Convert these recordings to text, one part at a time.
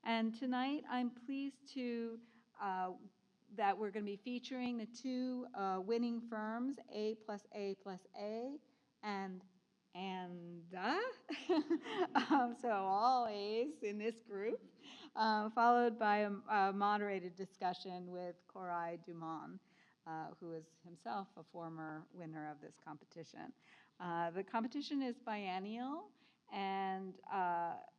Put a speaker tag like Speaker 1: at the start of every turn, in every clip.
Speaker 1: And tonight I'm pleased to that we're going to be featuring the two winning firms, A+A+A and ANDA, so all A's in this group, followed by a moderated discussion with Koray Duman, who is himself a former winner of this competition. The competition is biennial, and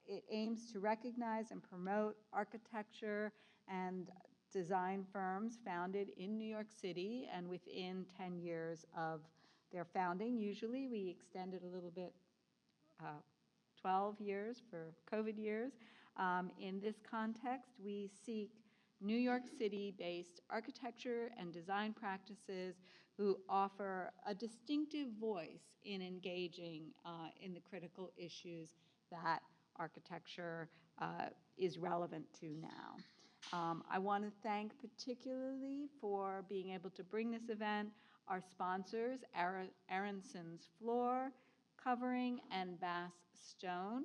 Speaker 1: it aims to recognize and promote architecture and design firms founded in New York City and within 10 years of their founding. Usually we extend it a little bit, 12 years for COVID years. In this context, we seek New York City-based architecture and design practices who offer a distinctive voice in engaging in the critical issues that architecture is relevant to now. I want to thank particularly for being able to bring this event our sponsors, Aronson's Floor, Covering, and Bass Stone,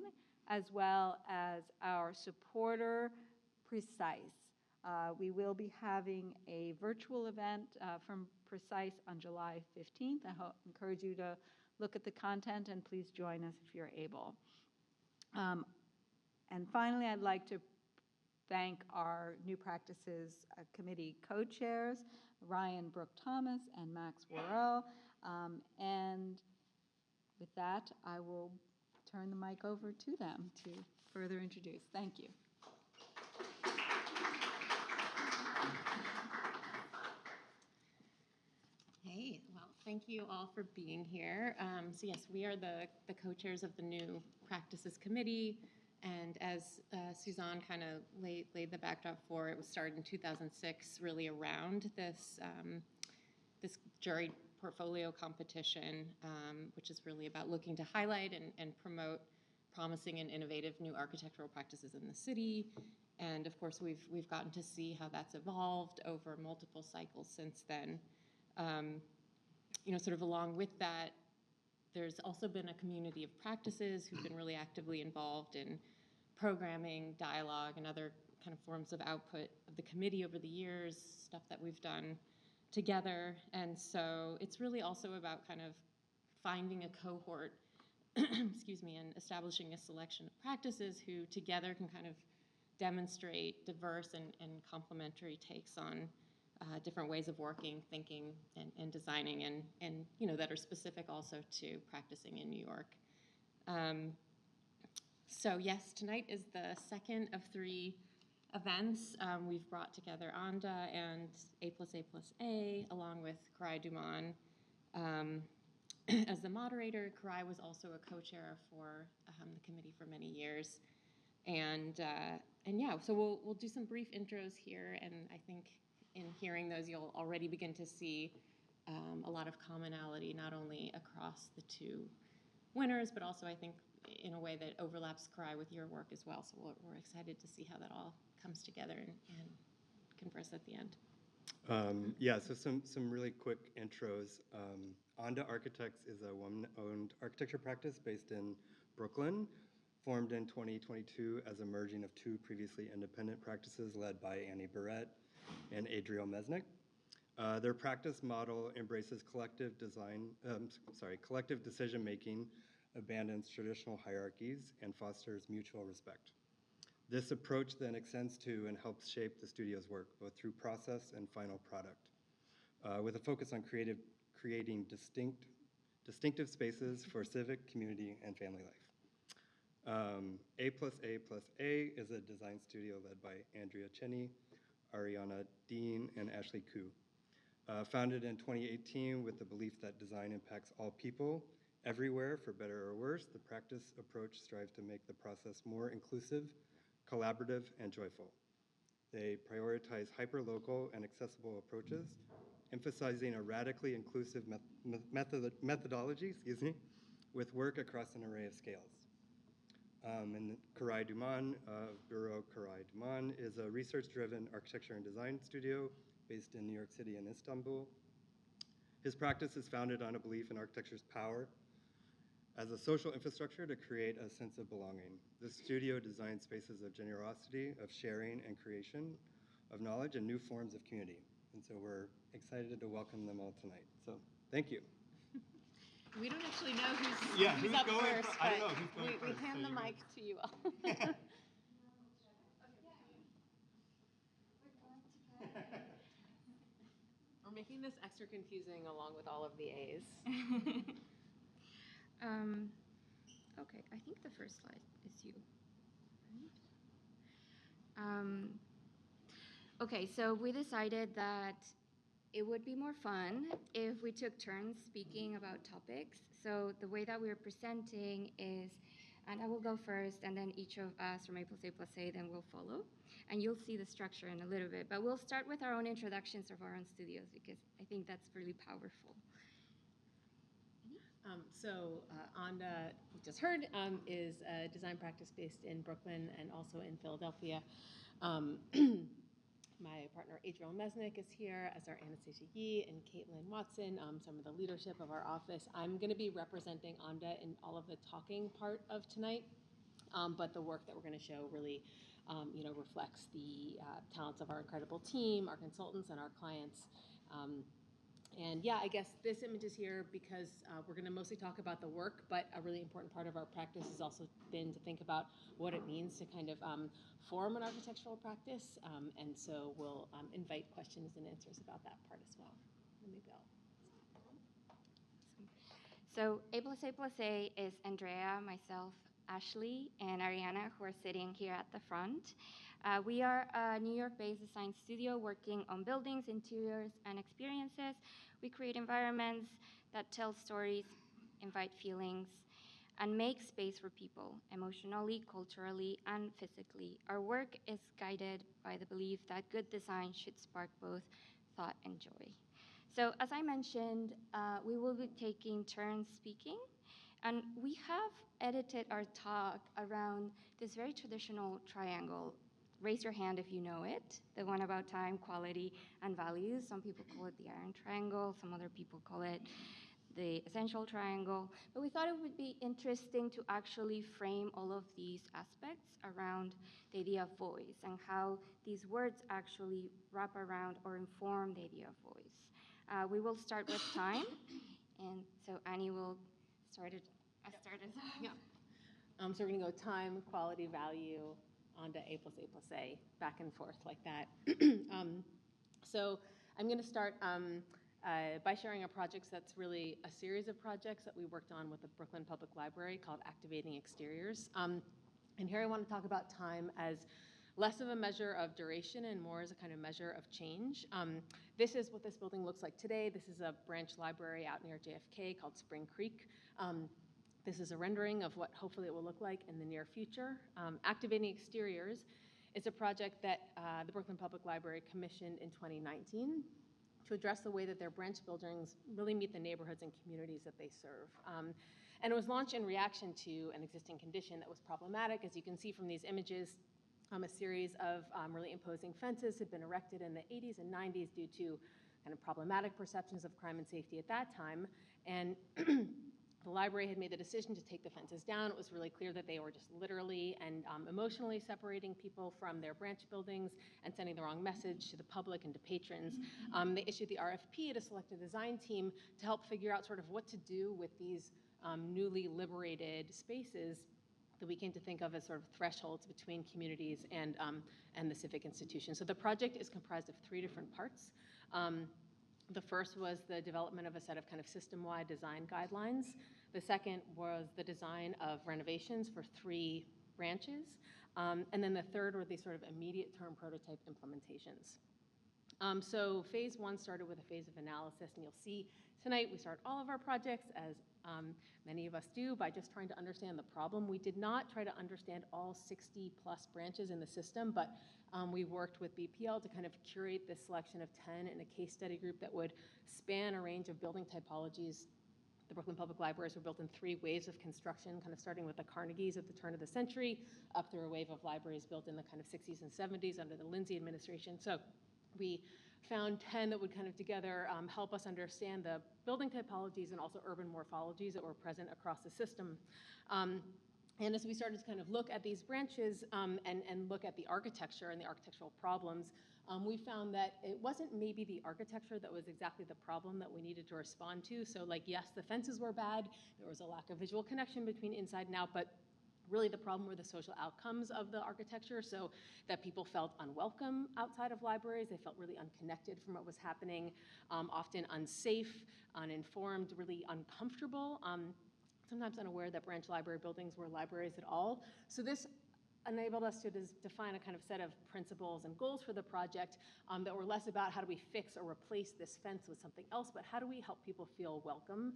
Speaker 1: as well as our supporter, Precise. We will be having a virtual event from Precise on July 15th. I encourage you to look at the content and please join us if you're able. And finally, I'd like to thank our New Practices Committee co-chairs, Ryan Brooke-Thomas and Max Worrell. And with that, I will turn the mic over to them to further introduce. Thank you.
Speaker 2: Hey, well, thank you all for being here. So yes, we are the co-chairs of the New Practices Committee, and as Suzanne kind of laid the backdrop for, it was started in 2006, really around this this jury portfolio competition, which is really about looking to highlight and promote promising and innovative new architectural practices in the city. And of course, we've gotten to see how that's evolved over multiple cycles since then. You know, sort of along with that, there's also been a community of practices who've been really actively involved in programming, dialogue, and other kind of forms of output of the committee over the years, stuff that we've done together. And so it's really also about kind of finding a cohort, excuse me, and establishing a selection of practices who together can kind of demonstrate diverse and complementary takes on different ways of working, thinking, and designing, and you know, that are specific also to practicing in New York. So yes, tonight is the second of 3 events. We've brought together ANDA and A+A+A along with Koray Duman as the moderator. Koray was also a co-chair for the committee for many years. And yeah, so we'll do some brief intros here, and I think in hearing those, you'll already begin to see a lot of commonality, not only across the 2 winners, but also I think in a way that overlaps Koray with your work as well. So we're excited to see how that all comes together and converse at the end.
Speaker 3: Yeah, so some really quick intros. ANDA Architects is a woman-owned architecture practice based in Brooklyn, formed in 2022 as a merging of 2 previously independent practices led by Annie Barrett and Adriel Mesnick. Their practice model embraces collective decision-making, abandons traditional hierarchies, and fosters mutual respect. This approach then extends to and helps shape the studio's work, both through process and final product, with a focus on creating distinctive spaces for civic, community, and family life. A+A+A is a design studio led by Andrea Cheney, Ariana Dean, and Ashley Koo. Founded in 2018 with the belief that design impacts all people, everywhere, for better or worse, the practice approach strives to make the process more inclusive, collaborative, and joyful. They prioritize hyper-local and accessible approaches, emphasizing a radically inclusive methodology, with work across an array of scales. And Koray Duman of Bureau Koray Duman is a research-driven architecture and design studio based in New York City and Istanbul. His practice is founded on a belief in architecture's power as a social infrastructure to create a sense of belonging. This studio designs spaces of generosity, of sharing and creation, of knowledge and new forms of community. And so we're excited to welcome them all tonight. So thank you.
Speaker 2: We don't actually know who's
Speaker 3: who's
Speaker 2: up
Speaker 3: going
Speaker 2: first,
Speaker 3: I don't
Speaker 2: but
Speaker 3: know who's going
Speaker 2: we
Speaker 3: first,
Speaker 2: hand
Speaker 3: so
Speaker 2: the
Speaker 3: you
Speaker 2: mic to you all. We're making this extra confusing along with all of the A's.
Speaker 4: Okay, I think the first slide is you. Right? Okay, so we decided that it would be more fun if we took turns speaking about topics. So the way that we're presenting is, and I will go first, and then each of us from A+A+A then will follow. And you'll see the structure in a little bit. But we'll start with our own introductions of our own studios because I think that's really powerful.
Speaker 2: ANDA, we just heard, is a design practice based in Brooklyn and also in Philadelphia. My partner Adriel Mesnick is here, as are Anastasia Yee and Caitlin Watson, some of the leadership of our office. I'm going to be representing ANDA in all of the talking part of tonight, but the work that we're going to show really reflects the talents of our incredible team, our consultants, and our clients. And yeah, I guess this image is here because we're going to mostly talk about the work, but a really important part of our practice has also been to think about what it means to kind of form an architectural practice. And so we'll invite questions and answers about that part as well. Let me go.
Speaker 4: So A+A+A is Andrea, myself, Ashley, and Ariana, who are sitting here at the front. We are a New York-based design studio working on buildings, interiors, and experiences. We create environments that tell stories, invite feelings, and make space for people, emotionally, culturally, and physically. Our work is guided by the belief that good design should spark both thought and joy. So as I mentioned, we will be taking turns speaking, and we have edited our talk around this very traditional triangle. Raise your hand if you know it, the one about time, quality, and values. Some people call it the iron triangle, some other people call it the essential triangle. But we thought it would be interesting to actually frame all of these aspects around the idea of voice and how these words actually wrap around or inform the idea of voice. We will start with time, and so Annie will start us off.
Speaker 2: Yeah. So we're going to go time, quality, value, onto A+A+A, back and forth like that. So I'm going to start by sharing a project that's really a series of projects that we worked on with the Brooklyn Public Library called Activating Exteriors. And here I want to talk about time as less of a measure of duration and more as a kind of measure of change. This is what this building looks like today. This is a branch library out near JFK called Spring Creek. This is a rendering of what hopefully it will look like in the near future. Activating Exteriors is a project that the Brooklyn Public Library commissioned in 2019 to address the way that their branch buildings really meet the neighborhoods and communities that they serve. And it was launched in reaction to an existing condition that was problematic. As you can see from these images, a series of really imposing fences had been erected in the 80s and 90s due to kind of problematic perceptions of crime and safety at that time. And the library had made the decision to take the fences down. It was really clear that they were just literally and emotionally separating people from their branch buildings and sending the wrong message to the public and to patrons. They issued the RFP to select a design team to help figure out sort of what to do with these newly liberated spaces that we came to think of as sort of thresholds between communities and the civic institution. So the project is comprised of 3 different parts. The first was the development of a set of kind of system-wide design guidelines. The second was the design of renovations for 3 branches. And then the third were these sort of immediate term prototype implementations. So phase 1 started with a phase of analysis, and you'll see tonight we start all of our projects, as many of us do, by just trying to understand the problem. We did not try to understand all 60 plus branches in the system, but we worked with BPL to kind of curate this selection of 10 in a case study group that would span a range of building typologies. The Brooklyn Public Libraries were built in 3 waves of construction, kind of starting with the Carnegies at the turn of the century, up through a wave of libraries built in the kind of 60s and 70s under the Lindsay administration. So we found 10 that would kind of together help us understand the building typologies and also urban morphologies that were present across the system. And as we started to kind of look at these branches and look at the architecture and the architectural problems, we found that it wasn't maybe the architecture that was exactly the problem that we needed to respond to. So like, yes, the fences were bad. There was a lack of visual connection between inside and out, but really the problem were the social outcomes of the architecture, so that people felt unwelcome outside of libraries. They felt really unconnected from what was happening, often unsafe, uninformed, really uncomfortable. Sometimes unaware that branch library buildings were libraries at all. So this enabled us to define a kind of set of principles and goals for the project that were less about how do we fix or replace this fence with something else, but how do we help people feel welcome,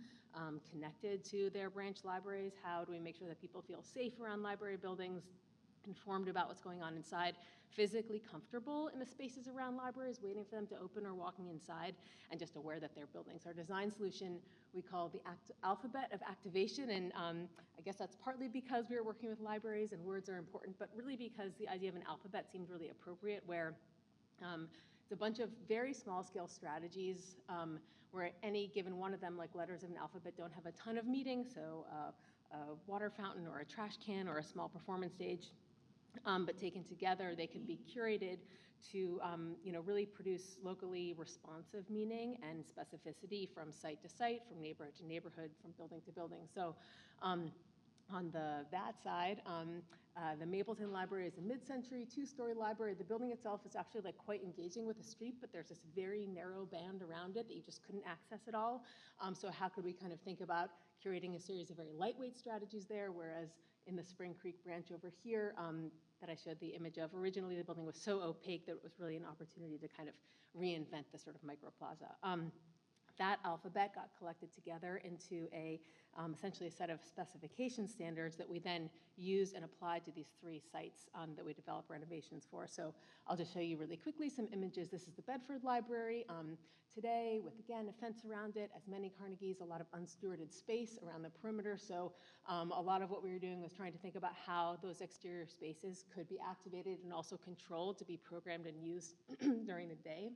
Speaker 2: connected to their branch libraries? How do we make sure that people feel safe around library buildings, informed about what's going on inside, physically comfortable in the spaces around libraries, waiting for them to open or walking inside, and just aware that they're buildings. Our design solution we call the alphabet of activation, and I guess that's partly because we were working with libraries and words are important, but really because the idea of an alphabet seemed really appropriate, where it's a bunch of very small scale strategies where any given one of them, like letters of an alphabet, don't have a ton of meaning, so a water fountain or a trash can or a small performance stage. But taken together, they can be curated to really produce locally responsive meaning and specificity from site to site, from neighborhood to neighborhood, from building to building. So on that side, the Mapleton Library is a mid-century, two-story library. The building itself is actually like quite engaging with the street, but there's this very narrow band around it that you just couldn't access at all. So how could we kind of think about curating a series of very lightweight strategies there, whereas in the Spring Creek branch over here that I showed the image of, originally the building was so opaque that it was really an opportunity to kind of reinvent the sort of microplaza. That alphabet got collected together into essentially a set of specification standards that we then used and applied to these 3 sites that we developed renovations for. So I'll just show you really quickly some images. This is the Bedford Library today with, again, a fence around it. As many Carnegies, a lot of unstewarded space around the perimeter. So a lot of what we were doing was trying to think about how those exterior spaces could be activated and also controlled to be programmed and used during the day.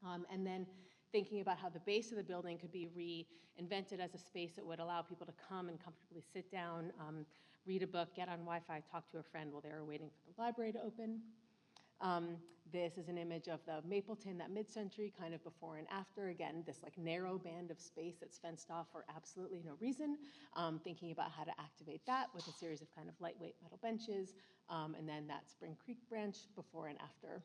Speaker 2: And then thinking about how the base of the building could be reinvented as a space that would allow people to come and comfortably sit down, read a book, get on Wi-Fi, talk to a friend while they were waiting for the library to open. This is an image of the Mapleton, that mid-century kind of before and after. Again, this like narrow band of space that's fenced off for absolutely no reason. Thinking about how to activate that with a series of kind of lightweight metal benches, and then that Spring Creek branch before and after.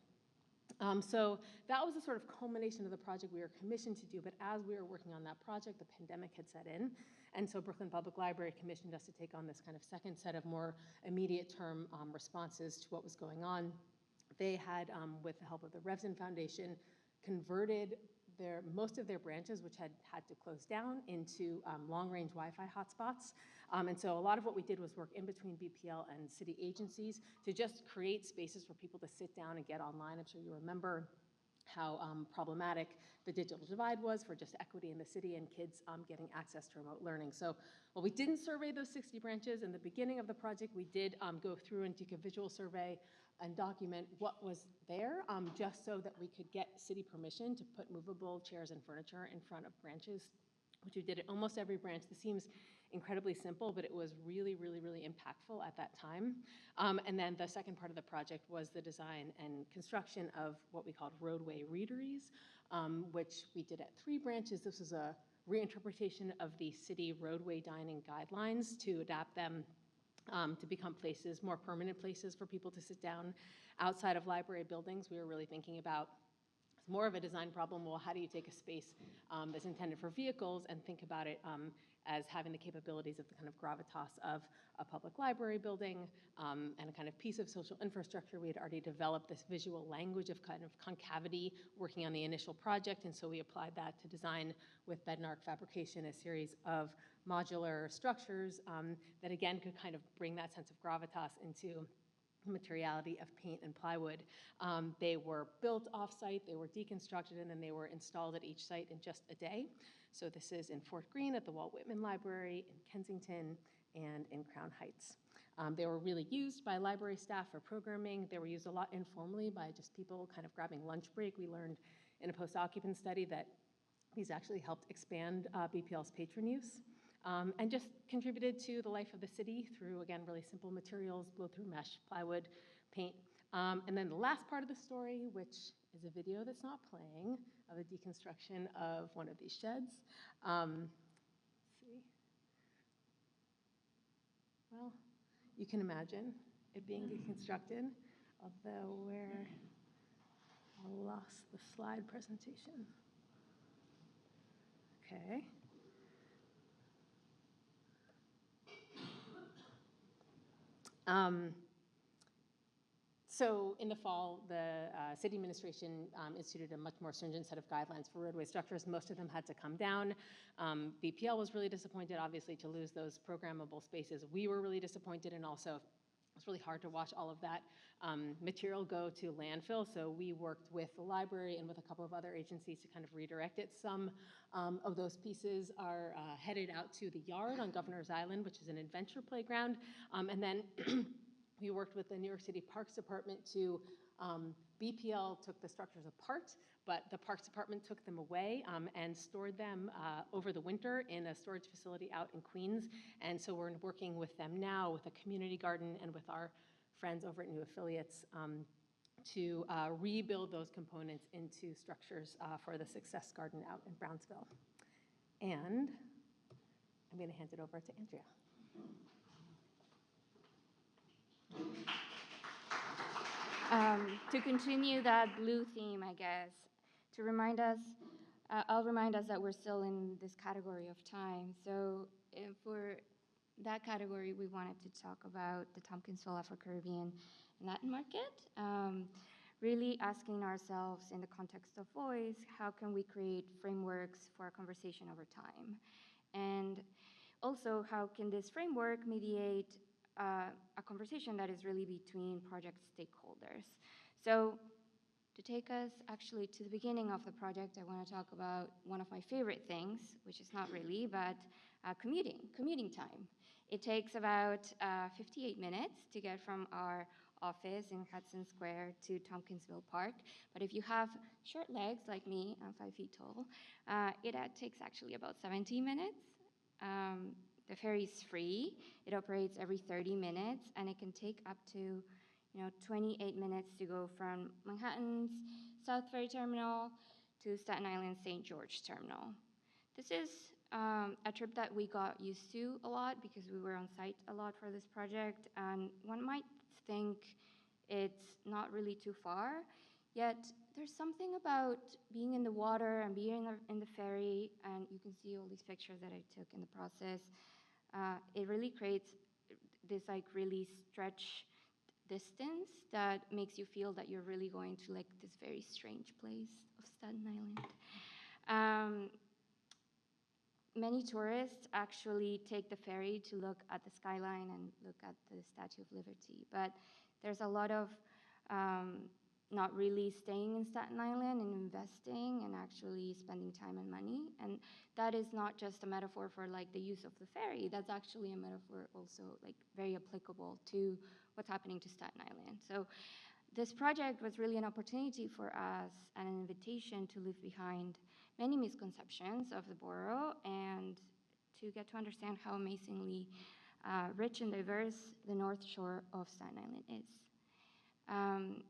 Speaker 2: So that was the sort of culmination of the project we were commissioned to do, but as we were working on that project, the pandemic had set in, and so Brooklyn Public Library commissioned us to take on this kind of second set of more immediate term responses to what was going on. They had, with the help of the Revson Foundation, converted most of their branches, which had to close down, into long-range Wi-Fi hotspots. And so a lot of what we did was work in between BPL and city agencies to just create spaces for people to sit down and get online. I'm sure you remember how problematic the digital divide was for just equity in the city and kids getting access to remote learning. So while we didn't survey those 60 branches, in the beginning of the project, we did go through and take a visual survey and document what was there, just so that we could get city permission to put movable chairs and furniture in front of branches, which we did at almost every branch. This seems incredibly simple, but it was really, really, really impactful at that time. And then the second part of the project was the design and construction of what we called roadway readeries, which we did at 3 branches. This was a reinterpretation of the city roadway dining guidelines to adapt them to become places, more permanent places for people to sit down outside of library buildings. We were really thinking about more of a design problem. Well, how do you take a space that's intended for vehicles and think about it as having the capabilities of the kind of gravitas of a public library building and a kind of piece of social infrastructure. We had already developed this visual language of kind of concavity working on the initial project, and so we applied that to design with Bednark Fabrication, a series of modular structures that again could kind of bring that sense of gravitas into materiality of paint and plywood. They were built off-site, they were deconstructed, and then they were installed at each site in just a day. So this is in Fort Greene at the Walt Whitman Library, in Kensington, and in Crown Heights. They were really used by library staff for programming. They were used a lot informally by just people kind of grabbing lunch break. We learned in a post-occupant study that these actually helped expand BPL's patron use, and just contributed to the life of the city through, again, really simple materials, blow-through mesh, plywood, paint. And then the last part of the story, which is a video that's not playing, of the deconstruction of one of these sheds. Let's see. Well, you can imagine it being deconstructed, although where I lost the slide presentation. Okay. So in the fall, the city administration instituted a much more stringent set of guidelines for roadway structures. Most of them had to come down. BPL was really disappointed, obviously, to lose those programmable spaces. We were really disappointed, and also it's really hard to watch all of that material go to landfill. So we worked with the library and with a couple of other agencies to kind of redirect it. Some of those pieces are headed out to the Yard on Governor's Island, which is an adventure playground. And then we worked with the New York City Parks Department to, BPL took the structures apart, but the Parks Department took them away and stored them over the winter in a storage facility out in Queens. And so we're working with them now with a community garden and with our friends over at New Affiliates to rebuild those components into structures for the Success Garden out in Brownsville. And I'm going to hand it over to Andrea.
Speaker 4: To continue that blue theme, I guess, to remind us, I'll remind us that we're still in this category of time. So for that category, we wanted to talk about the Tompkinsville Afro-Caribbean Latin market, really asking ourselves in the context of voice, how can we create frameworks for a conversation over time? And also, how can this framework mediate a conversation that is really between project stakeholders? So to take us actually to the beginning of the project, I want to talk about one of my favorite things, which is not really, but commuting time. It takes about 58 minutes to get from our office in Hudson Square to Tompkinsville Park. But if you have short legs like me, I'm 5 feet tall, it takes actually about 17 minutes. The ferry is free. It operates every 30 minutes, and it can take up to 28 minutes to go from Manhattan's South Ferry Terminal to Staten Island's St. George Terminal. This is a trip that we got used to a lot because we were on site a lot for this project, and one might think it's not really too far, yet there's something about being in the water and being in the ferry, and you can see all these pictures that I took in the process. It really creates this really stretch distance that makes you feel that you're really going to this very strange place of Staten Island. Many tourists actually take the ferry to look at the skyline and look at the Statue of Liberty, but there's a lot of not really staying in Staten Island and investing and actually spending time and money. And that is not just a metaphor for the use of the ferry. That's actually a metaphor also very applicable to what's happening to Staten Island. So this project was really an opportunity for us and an invitation to leave behind many misconceptions of the borough and to get to understand how amazingly rich and diverse the North Shore of Staten Island is.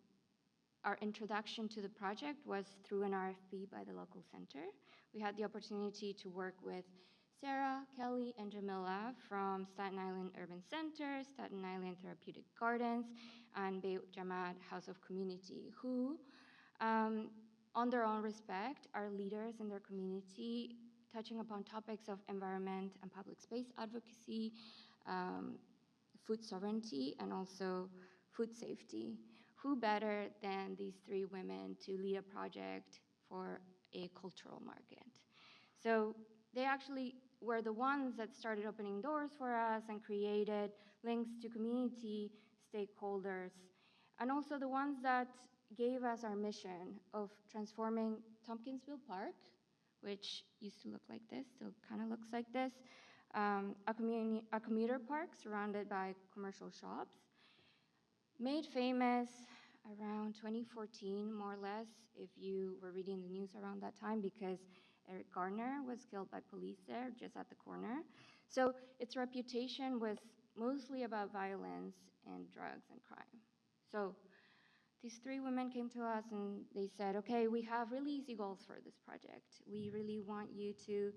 Speaker 4: Our introduction to the project was through an RFP by the local center. We had the opportunity to work with Sarah, Kelly, and Jamila from Staten Island Urban Center, Staten Island Therapeutic Gardens, and Beit Jamad House of Community, who, on their own respect, are leaders in their community, touching upon topics of environment and public space advocacy, food sovereignty, and also food safety. Who better than these three women to lead a project for a cultural market? So they actually were the ones that started opening doors for us and created links to community stakeholders, and also the ones that gave us our mission of transforming Tompkinsville Park, which used to look like this, still kind of looks like this, a commuter park surrounded by commercial shops, made famous around 2014, more or less, if you were reading the news around that time, because Eric Garner was killed by police there, just at the corner. So its reputation was mostly about violence and drugs and crime. So these three women came to us and they said, okay, we have really easy goals for this project. We really want you to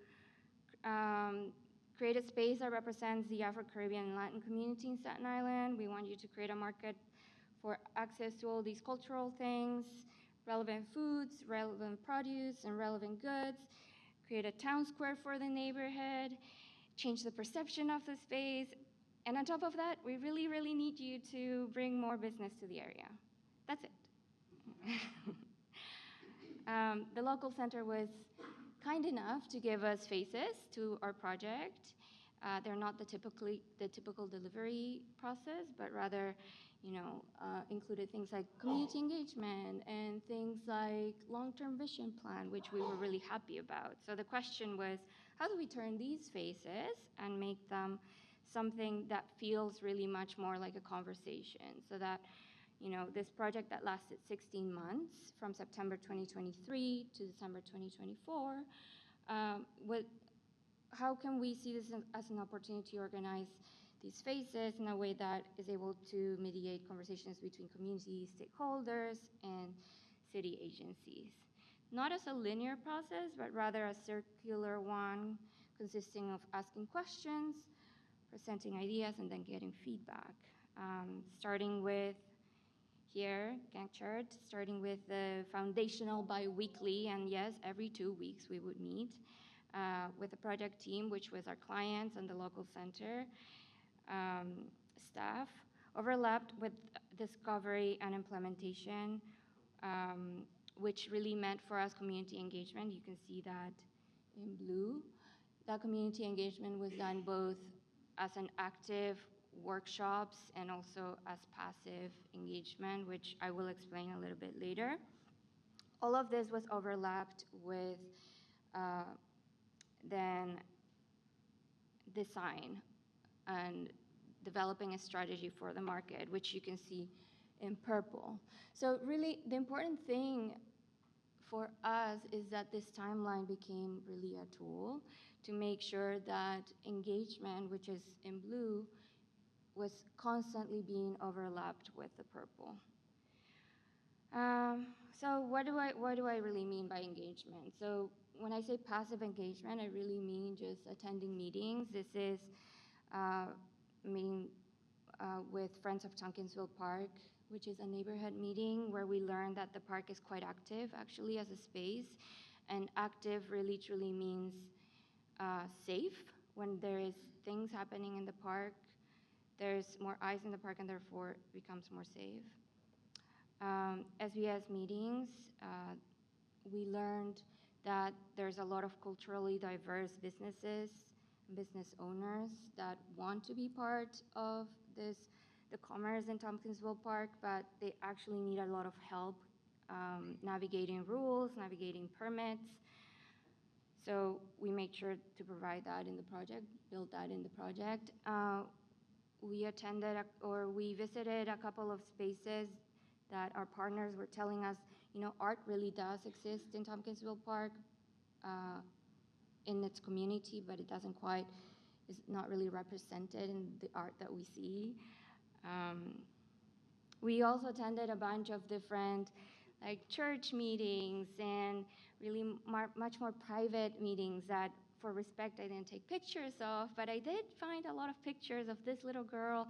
Speaker 4: create a space that represents the Afro-Caribbean and Latin community in Staten Island. We want you to create a market for access to all these cultural things, relevant foods, relevant produce, and relevant goods. Create a town square for the neighborhood, change the perception of the space. And on top of that, we really, really need you to bring more business to the area. That's it. The local center was kind enough to give us faces to our project. They're not the typical delivery process, but rather, included things like community engagement and things like long-term vision plan, which we were really happy about. So the question was, how do we turn these faces and make them something that feels really much more like a conversation, so that this project that lasted 16 months, from September 2023 to December 2024, how can we see this as an opportunity to organize these spaces in a way that is able to mediate conversations between community stakeholders and city agencies? Not as a linear process, but rather a circular one consisting of asking questions, presenting ideas, and then getting feedback. Starting with here, Gantt chart, starting with the foundational bi-weekly, and yes, every 2 weeks we would meet with the project team, which was our clients and the local center staff, overlapped with discovery and implementation, which really meant for us community engagement. You can see that in blue. That community engagement was done both as an active workshops and also as passive engagement, which I will explain a little bit later. All of this was overlapped with then design and developing a strategy for the market, which you can see in purple. So really the important thing for us is that this timeline became really a tool to make sure that engagement, which is in blue, was constantly being overlapped with the purple. So what do I really mean by engagement? So when I say passive engagement, I really mean just attending meetings. This is meeting with Friends of Tompkinsville Park, which is a neighborhood meeting where we learned that the park is quite active actually as a space. And active really truly means safe. When there is things happening in the park, there's more eyes in the park and therefore it becomes more safe. SBS meetings, we learned that there's a lot of culturally diverse businesses, business owners that want to be part of the commerce in Tompkinsville Park, but they actually need a lot of help navigating rules, navigating permits. So we made sure to provide that in the project, build that in the project. We attended we visited a couple of spaces that our partners were telling us, art really does exist in Tompkinsville Park in its community, but it is not really represented in the art that we see. We also attended a bunch of different church meetings and really much more private meetings that for respect I didn't take pictures of, but I did find a lot of pictures of this little girl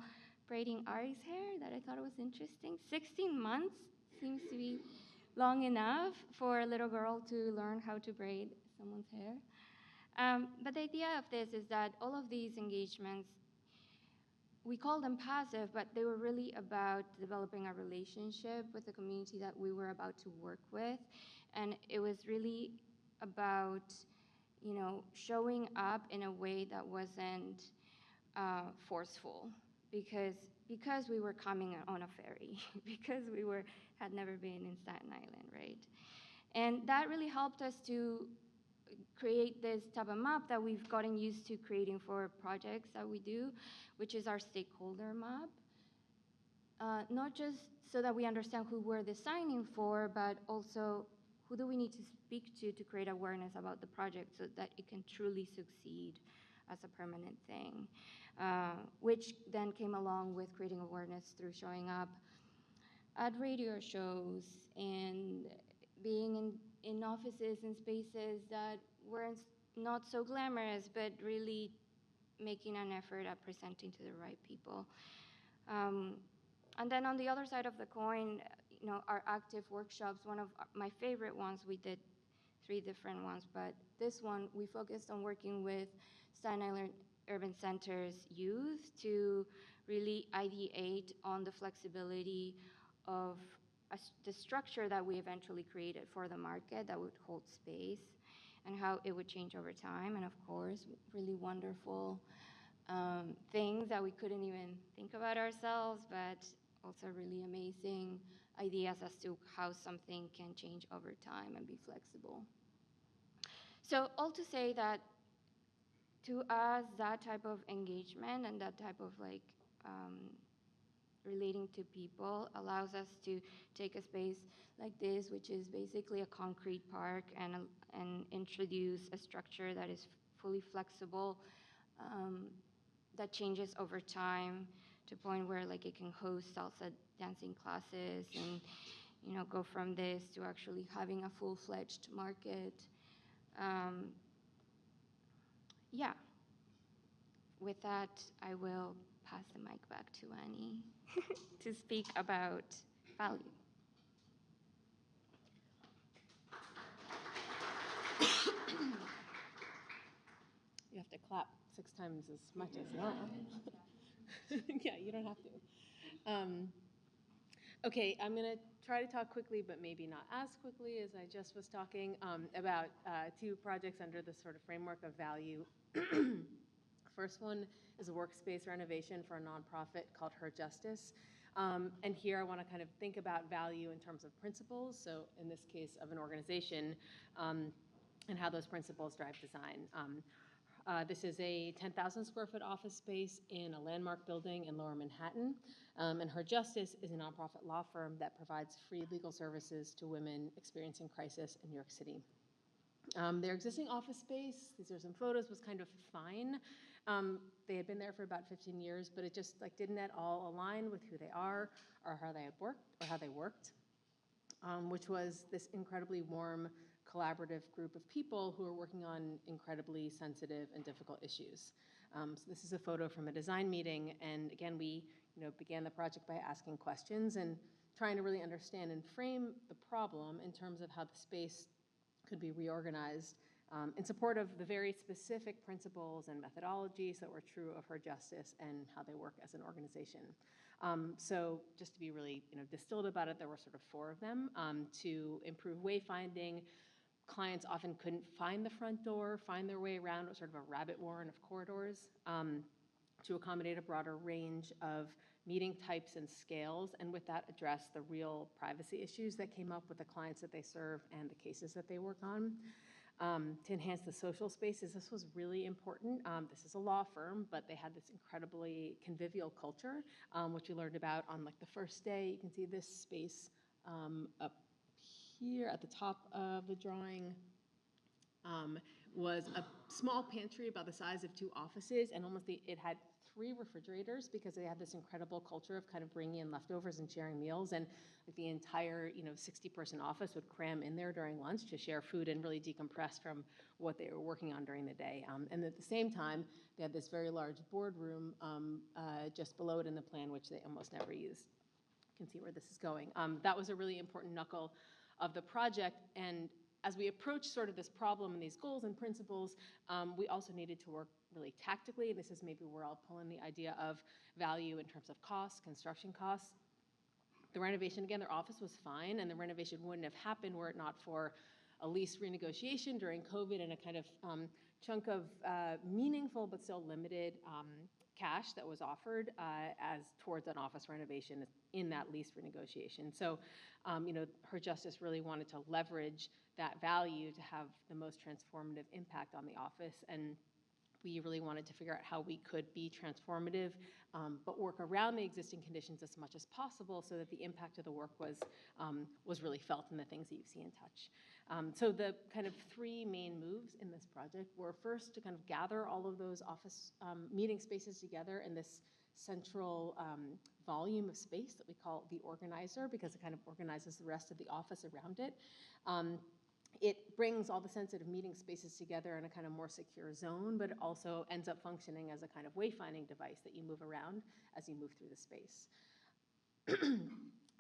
Speaker 4: braiding Ari's hair that I thought was interesting. 16 months seems to be long enough for a little girl to learn how to braid someone's hair. But the idea of this is that all of these engagements, we call them passive, but they were really about developing a relationship with the community that we were about to work with. And it was really about, showing up in a way that wasn't forceful, because we were coming on a ferry, because we had never been in Staten Island, right? And that really helped us to create this type of map that we've gotten used to creating for projects that we do, which is our stakeholder map. Not just so that we understand who we're designing for, but also who do we need to speak to create awareness about the project so that it can truly succeed as a permanent thing, which then came along with creating awareness through showing up at radio shows and being in offices and spaces that weren't not so glamorous, but really making an effort at presenting to the right people. And then on the other side of the coin, our active workshops, one of my favorite ones, we did 3 different ones, but this one, we focused on working with Staten Island Urban Center's youth to really ideate on the flexibility of the structure that we eventually created for the market that would hold space and how it would change over time. And of course, really wonderful things that we couldn't even think about ourselves, but also really amazing ideas as to how something can change over time and be flexible. So all to say that to us, that type of engagement and that type of relating to people allows us to take a space like this, which is basically a concrete park, and introduce a structure that is fully flexible, that changes over time to a point where it can host salsa dancing classes and go from this to actually having a full-fledged market. Yeah. With that, I will pass the mic back to Annie to speak about value.
Speaker 2: You have to clap 6 times as much as normal. Yeah, you don't have to. Okay, I'm going to try to talk quickly, but maybe not as quickly as I just was talking about 2 projects under the sort of framework of value. First one is a workspace renovation for a nonprofit called Her Justice. And here I want to kind of think about value in terms of principles, so in this case of an organization, and how those principles drive design. This is a 10,000 square foot office space in a landmark building in Lower Manhattan. And Her Justice is a nonprofit law firm that provides free legal services to women experiencing crisis in New York City. Their existing office space, these are some photos, was kind of fine. They had been there for about 15 years, but it just didn't at all align with who they are or how they worked, which was this incredibly warm, collaborative group of people who are working on incredibly sensitive and difficult issues. So this is a photo from a design meeting, and again, we began the project by asking questions and trying to really understand and frame the problem in terms of how the space could be reorganized in support of the very specific principles and methodologies that were true of Her Justice and how they work as an organization. So just to be really distilled about it, there were sort of 4 of them. To improve wayfinding, clients often couldn't find the front door, find their way around. It was sort of a rabbit warren of corridors. To accommodate a broader range of meeting types and scales, and with that address the real privacy issues that came up with the clients that they serve and the cases that they work on. To enhance the social spaces, this was really important. This is a law firm, but they had this incredibly convivial culture, which we learned about on the first day. You can see this space up here at the top of the drawing. Was a small pantry about the size of 2 offices, and it had 3 refrigerators because they had this incredible culture of kind of bringing in leftovers and sharing meals, and the entire 60-person office would cram in there during lunch to share food and really decompress from what they were working on during the day. And at the same time, they had this very large boardroom just below it in the plan, which they almost never used. You can see where this is going. That was a really important knuckle of the project, and as we approach sort of this problem and these goals and principles, we also needed to work really tactically. This is maybe where I'll pull in the idea of value in terms of costs, construction costs. The renovation, again, their office was fine, and the renovation wouldn't have happened were it not for a lease renegotiation during COVID and a kind of chunk of meaningful but still limited cash that was offered as towards an office renovation in that lease renegotiation. So, Her Justice really wanted to leverage that value to have the most transformative impact on the office. And we really wanted to figure out how we could be transformative, but work around the existing conditions as much as possible so that the impact of the work was really felt in the things that you see and touch. So the kind of three main moves in this project were first to kind of gather all of those office meeting spaces together in this central volume of space that we call the organizer, because it kind of organizes the rest of the office around it. It brings all the sensitive meeting spaces together in a kind of more secure zone, but it also ends up functioning as a kind of wayfinding device that you move around as you move through the space. At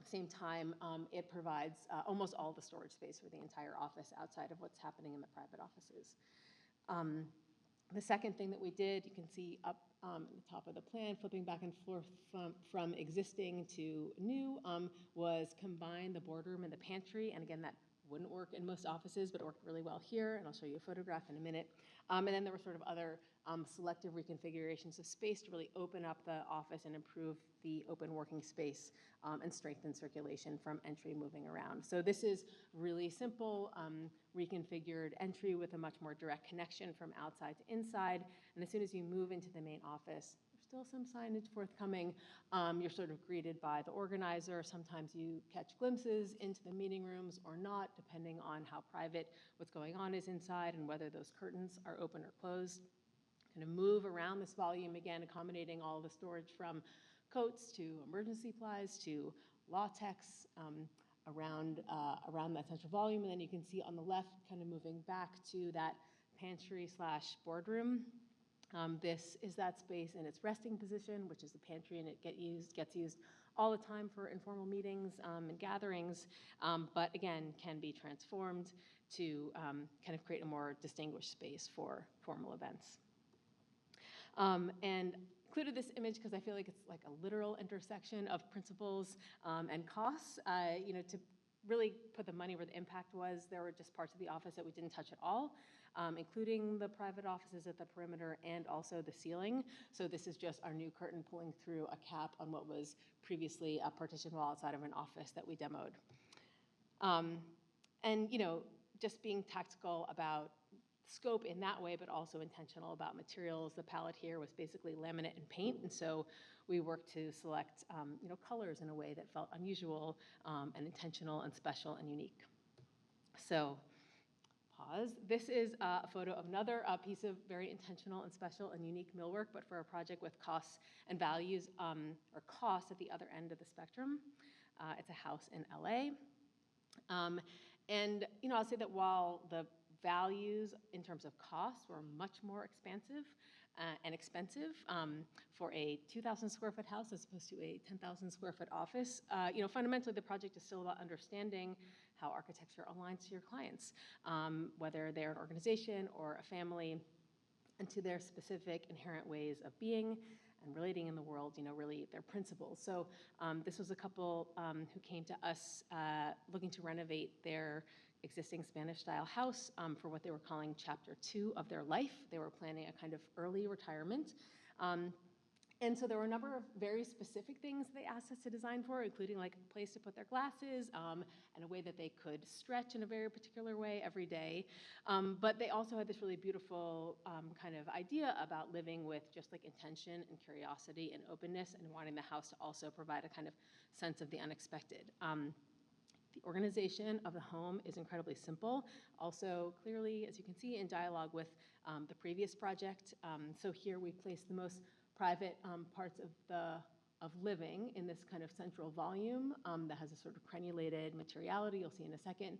Speaker 2: the same time, it provides almost all the storage space for the entire office outside of what's happening in the private offices. The second thing that we did, you can see up at the top of the plan, flipping back and forth from existing to new, was combine the boardroom and the pantry. And again, that wouldn't work in most offices, but it worked really well here, and I'll show you a photograph in a minute. And then there were sort of other selective reconfigurations of space to really open up the office and improve the open working space and strengthen circulation from entry moving around. So this is really simple, reconfigured entry with a much more direct connection from outside to inside. And as soon as you move into the main office, still some signage forthcoming. You're sort of greeted by the organizer. Sometimes you catch glimpses into the meeting rooms or not, depending on how private what's going on is inside and whether those curtains are open or closed. Kind of move around this volume, again, accommodating all the storage from coats to emergency supplies to latex around that central volume. And then you can see on the left, kind of moving back to that pantry/boardroom. This is that space in its resting position, which is the pantry, and it gets used all the time for informal meetings and gatherings, but again, can be transformed to kind of create a more distinguished space for formal events. And included this image because I feel like it's like a literal intersection of principles and costs. To really put the money where the impact was, there were just parts of the office that we didn't touch at all, including the private offices at the perimeter and also the ceiling. So this is just our new curtain pulling through a cap on what was previously a partition wall outside of an office that we demoed. And just being tactical about scope in that way, but also intentional about materials. The palette here was basically laminate and paint, and so we worked to select colors in a way that felt unusual and intentional and special and unique. So, pause. This is a photo of another piece of very intentional and special and unique millwork, but for a project with costs and values, or costs at the other end of the spectrum. It's a house in LA. And I'll say that while the values in terms of costs were much more expansive and expensive for a 2,000 square foot house as opposed to a 10,000 square foot office. Fundamentally, the project is still about understanding how architecture aligns to your clients, whether they're an organization or a family, and to their specific inherent ways of being and relating in the world, really their principles. So this was a couple who came to us looking to renovate their existing Spanish-style house for what they were calling chapter 2 of their life. They were planning a kind of early retirement. And so there were a number of very specific things they asked us to design for, including like a place to put their glasses and a way that they could stretch in a very particular way every day. But they also had this really beautiful kind of idea about living with just like intention and curiosity and openness, and wanting the house to also provide a kind of sense of the unexpected. The organization of the home is incredibly simple. Also, clearly, as you can see, in dialogue with the previous project. So here we placed the most private parts of living in this kind of central volume that has a sort of crenulated materiality, you'll see in a second,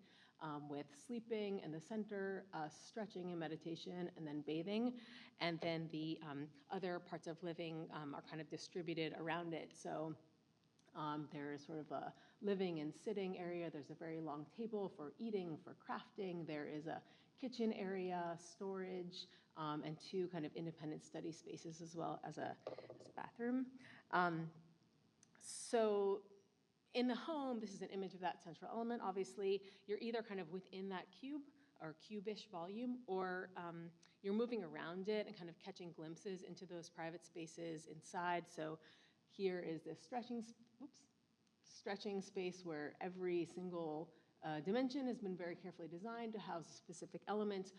Speaker 2: with sleeping in the center, stretching and meditation, and then bathing. And then the other parts of living are kind of distributed around it. So there is sort of a living and sitting area. There's a very long table for eating, for crafting. There is a kitchen area, storage, and 2 kind of independent study spaces, as well as a bathroom. So in the home, this is an image of that central element. Obviously, you're either kind of within that cube or cubish volume, or you're moving around it and kind of catching glimpses into those private spaces inside. So here is this stretching space where every single dimension has been very carefully designed to house a specific element.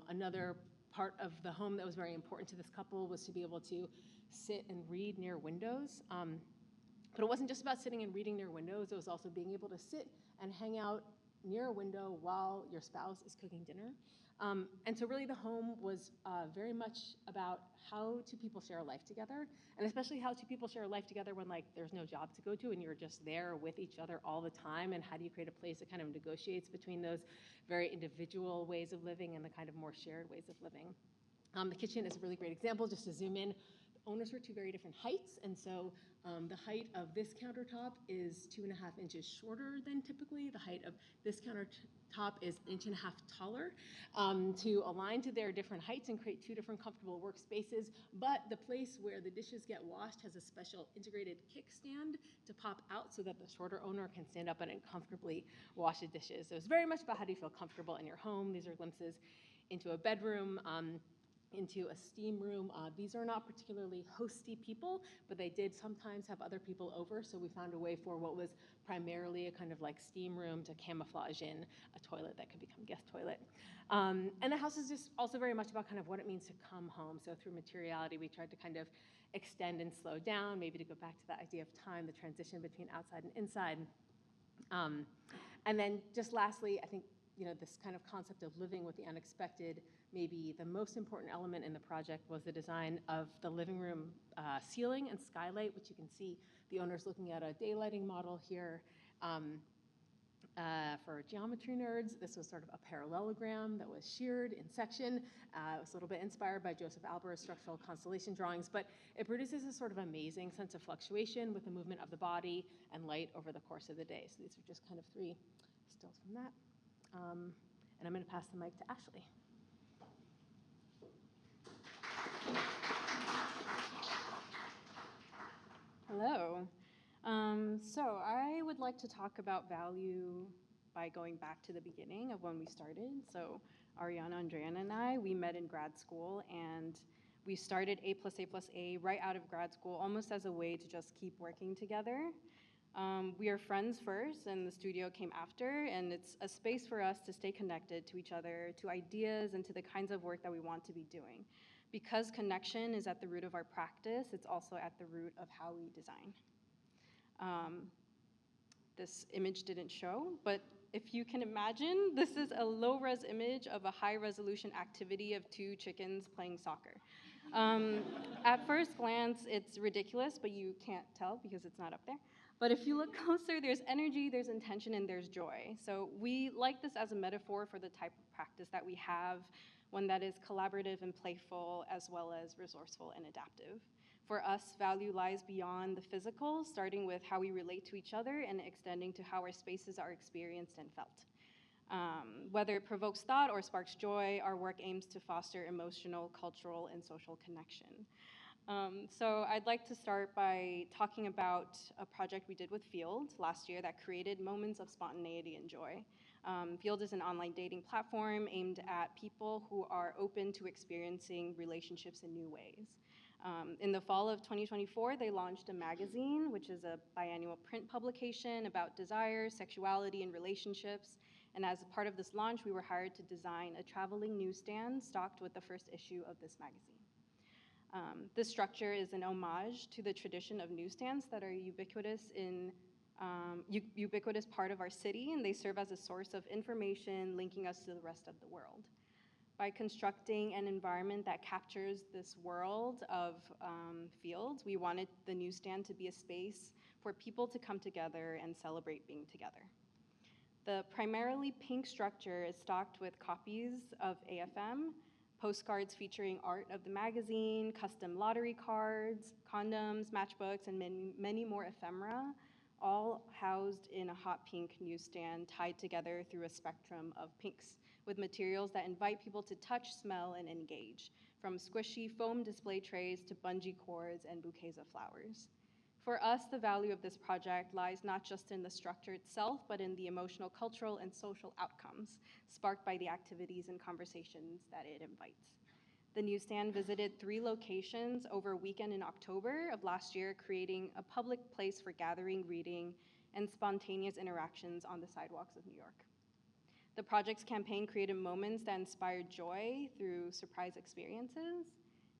Speaker 2: Another part of the home that was very important to this couple was to be able to sit and read near windows. But it wasn't just about sitting and reading near windows, it was also being able to sit and hang out near a window while your spouse is cooking dinner. And so really the home was very much about how two people share a life together, and especially how two people share a life together when like there's no job to go to and you're just there with each other all the time, and how do you create a place that kind of negotiates between those very individual ways of living and the kind of more shared ways of living. The kitchen is a really great example, just to zoom in. The owners were two very different heights, and so the height of this countertop is 2.5 inches shorter than typically. The height of this countertop is 1.5 inches taller, to align to their different heights and create two different comfortable workspaces. But the place where the dishes get washed has a special integrated kickstand to pop out so that the shorter owner can stand up and comfortably wash the dishes. So it's very much about how do you feel comfortable in your home. These are glimpses into a bedroom, into a steam room. These are not particularly hosty people, but they did sometimes have other people over, so we found a way for what was primarily a kind of like steam room to camouflage in a toilet that could become guest toilet. And the house is just also very much about kind of what it means to come home. So through materiality, we tried to kind of extend and slow down, maybe to go back to that idea of time, the transition between outside and inside. And then just lastly, I think this kind of concept of living with the unexpected, maybe the most important element in the project was the design of the living room ceiling and skylight, which you can see the owners looking at a daylighting model here. For geometry nerds, this was sort of a parallelogram that was sheared in section. It was a little bit inspired by Joseph Albert's structural constellation drawings, but it produces a sort of amazing sense of fluctuation with the movement of the body and light over the course of the day. So these are just kind of 3 stills from that. And I'm going to pass the mic to Ashley.
Speaker 5: Hello. So I would like to talk about value by going back to the beginning of when we started. So Ariana, Andrea, and I, we met in grad school, and we started A+A+A right out of grad school, almost as a way to just keep working together. We are friends first, and the studio came after, and it's a space for us to stay connected to each other, to ideas, and to the kinds of work that we want to be doing. Because connection is at the root of our practice, it's also at the root of how we design. This image didn't show, but if you can imagine, this is a low-res image of a high-resolution activity of 2 chickens playing soccer. At first glance, it's ridiculous, but you can't tell because it's not up there. But if you look closer, there's energy, there's intention, and there's joy. So we like this as a metaphor for the type of practice that we have, one that is collaborative and playful, as well as resourceful and adaptive. For us, value lies beyond the physical, starting with how we relate to each other and extending to how our spaces are experienced and felt. Whether it provokes thought or sparks joy, our work aims to foster emotional, cultural, and social connection. So I'd like to start by talking about a project we did with Field last year that created moments of spontaneity and joy. Field is an online dating platform aimed at people who are open to experiencing relationships in new ways. In the fall of 2024, they launched a magazine, which is a biannual print publication about desire, sexuality, and relationships. And as a part of this launch, we were hired to design a traveling newsstand stocked with the first issue of this magazine. This structure is an homage to the tradition of newsstands that are ubiquitous part of our city, and they serve as a source of information linking us to the rest of the world. By constructing an environment that captures this world of Fields, we wanted the newsstand to be a space for people to come together and celebrate being together. The primarily pink structure is stocked with copies of AFM, postcards featuring art of the magazine, custom lottery cards, condoms, matchbooks, and many more ephemera, all housed in a hot pink newsstand tied together through a spectrum of pinks, with materials that invite people to touch, smell, and engage, from squishy foam display trays to bungee cords and bouquets of flowers. For us, the value of this project lies not just in the structure itself, but in the emotional, cultural, and social outcomes sparked by the activities and conversations that it invites. The newsstand visited 3 locations over a weekend in October of last year, creating a public place for gathering, reading, and spontaneous interactions on the sidewalks of New York. The project's campaign created moments that inspired joy through surprise experiences,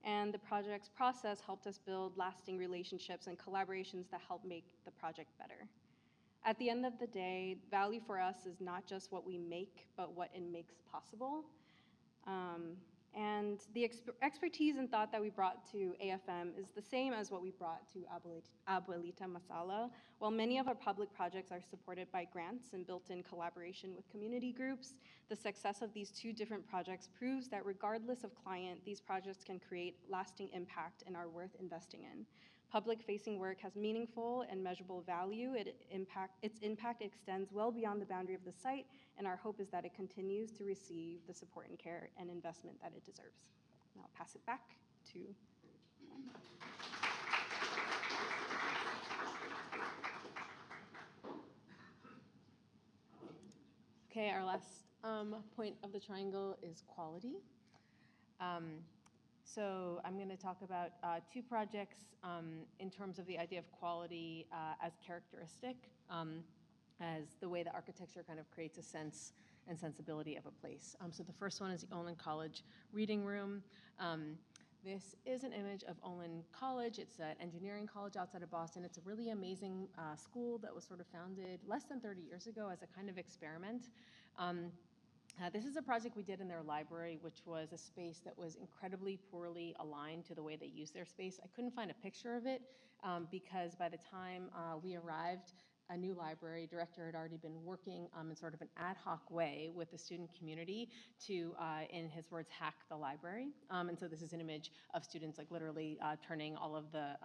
Speaker 5: and the project's process helped us build lasting relationships and collaborations that help make the project better. At the end of the day, value for us is not just what we make, but what it makes possible. And the expertise and thought that we brought to AFM is the same as what we brought to Abuelita Masala. While many of our public projects are supported by grants and built in collaboration with community groups, the success of these 2 different projects proves that regardless of client, these projects can create lasting impact and are worth investing in. Public-facing work has meaningful and measurable value. Its impact extends well beyond the boundary of the site, and our hope is that it continues to receive the support and care and investment that it deserves. And I'll pass it back to.
Speaker 2: Okay, our last point of the triangle is quality. So I'm going to talk about 2 projects in terms of the idea of quality as characteristic, as the way that architecture kind of creates a sense and sensibility of a place. So the first one is the Olin College Reading Room. This is an image of Olin College. It's an engineering college outside of Boston. It's a really amazing school that was sort of founded less than 30 years ago as a kind of experiment. This is a project we did in their library, which was a space that was incredibly poorly aligned to the way they use their space. I couldn't find a picture of it because by the time we arrived, a new library director had already been working in sort of an ad hoc way with the student community to, in his words, hack the library. And so this is an image of students like literally turning all of the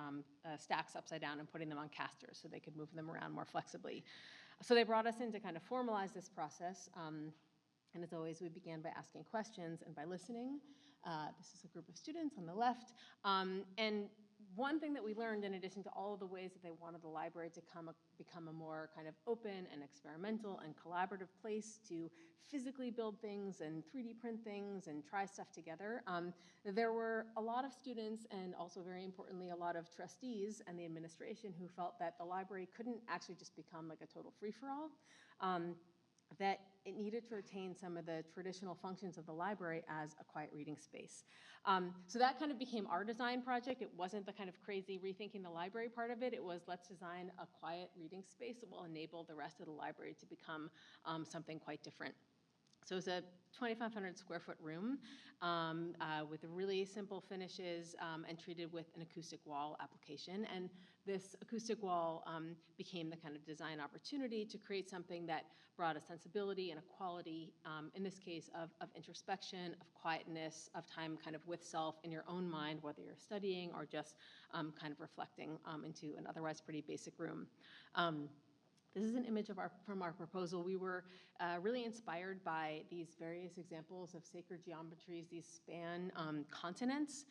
Speaker 2: stacks upside down and putting them on casters so they could move them around more flexibly. So they brought us in to kind of formalize this process. And as always, we began by asking questions and by listening. This is a group of students on the left. And one thing that we learned, in addition to all of the ways that they wanted the library to become a more kind of open and experimental and collaborative place to physically build things and 3D print things and try stuff together, there were a lot of students and also, very importantly, a lot of trustees and the administration who felt that the library couldn't actually just become like a total free-for-all. That it needed to retain some of the traditional functions of the library as a quiet reading space. So that kind of became our design project. It wasn't the kind of crazy rethinking the library part of it. It was, let's design a quiet reading space that will enable the rest of the library to become something quite different. So it's a 2,500 square foot room with really simple finishes and treated with an acoustic wall application. And this acoustic wall became the kind of design opportunity to create something that brought a sensibility and a quality, in this case, of introspection, of quietness, of time kind of with self in your own mind, whether you're studying or just kind of reflecting into an otherwise pretty basic room. This is an image from our proposal. We were really inspired by these various examples of sacred geometries. These span continents,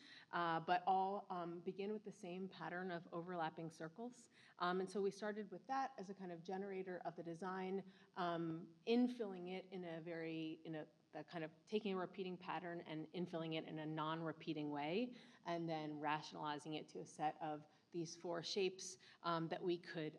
Speaker 2: but all begin with the same pattern of overlapping circles. And so we started with that as a kind of generator of the design, infilling it in the kind of taking a repeating pattern and infilling it in a non-repeating way, and then rationalizing it to a set of these 4 shapes that we could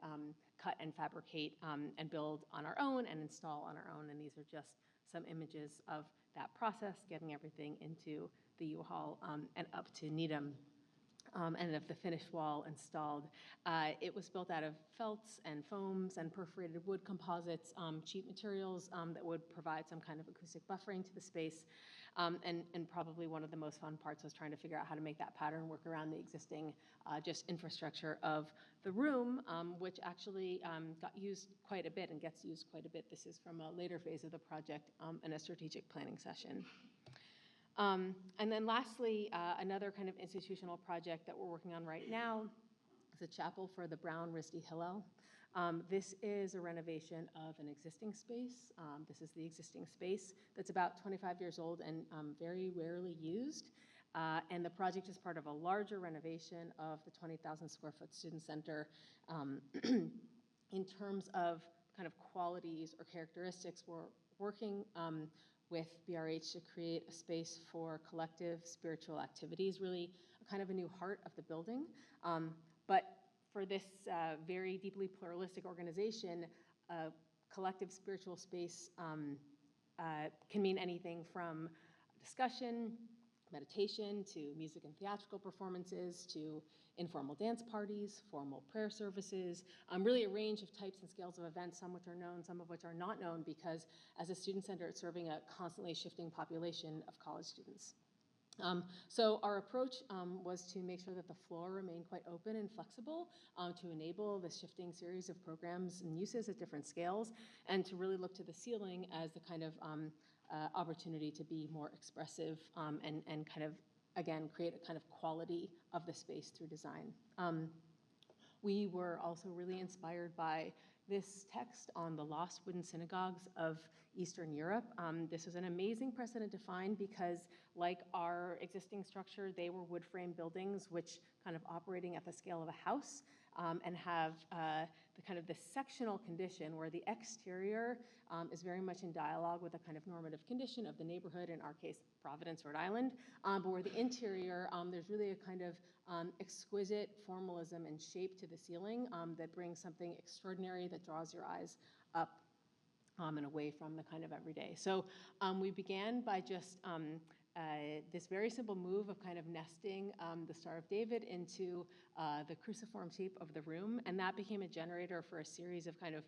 Speaker 2: cut and fabricate and build on our own and install on our own. And these are just some images of that process, getting everything into the U-Haul and up to Needham. And of the finished wall installed. It was built out of felts and foams and perforated wood composites, cheap materials that would provide some kind of acoustic buffering to the space. And probably one of the most fun parts was trying to figure out how to make that pattern work around the existing just infrastructure of the room, which actually got used quite a bit and gets used quite a bit. This is from a later phase of the project in a strategic planning session. And then lastly, another kind of institutional project that we're working on right now is a chapel for the Brown Risty Hillel. This is a renovation of an existing space. This is the existing space that's about 25 years old and very rarely used. And the project is part of a larger renovation of the 20,000 square foot student center. In terms of kind of qualities or characteristics, we're working with BRH to create a space for collective spiritual activities, really kind of a new heart of the building. But for this very deeply pluralistic organization, collective spiritual space can mean anything from discussion, meditation, to music and theatrical performances, to informal dance parties, formal prayer services, really a range of types and scales of events, some which are known, some of which are not known, because as a student center, it's serving a constantly shifting population of college students. So our approach was to make sure that the floor remained quite open and flexible to enable the shifting series of programs and uses at different scales, and to really look to the ceiling as the kind of opportunity to be more expressive and kind of, again, create a kind of quality of the space through design. We were also really inspired by this text on the lost wooden synagogues of Eastern Europe. This was an amazing precedent to find because, like our existing structure, they were wood frame buildings which kind of operating at the scale of a house and have the kind of the sectional condition where the exterior is very much in dialogue with a kind of normative condition of the neighborhood, in our case, Providence, Rhode Island, but where the interior, there's really a kind of exquisite formalism and shape to the ceiling that brings something extraordinary that draws your eyes up and away from the kind of everyday. So we began by just this very simple move of kind of nesting the Star of David into the cruciform shape of the room, and that became a generator for a series of kind of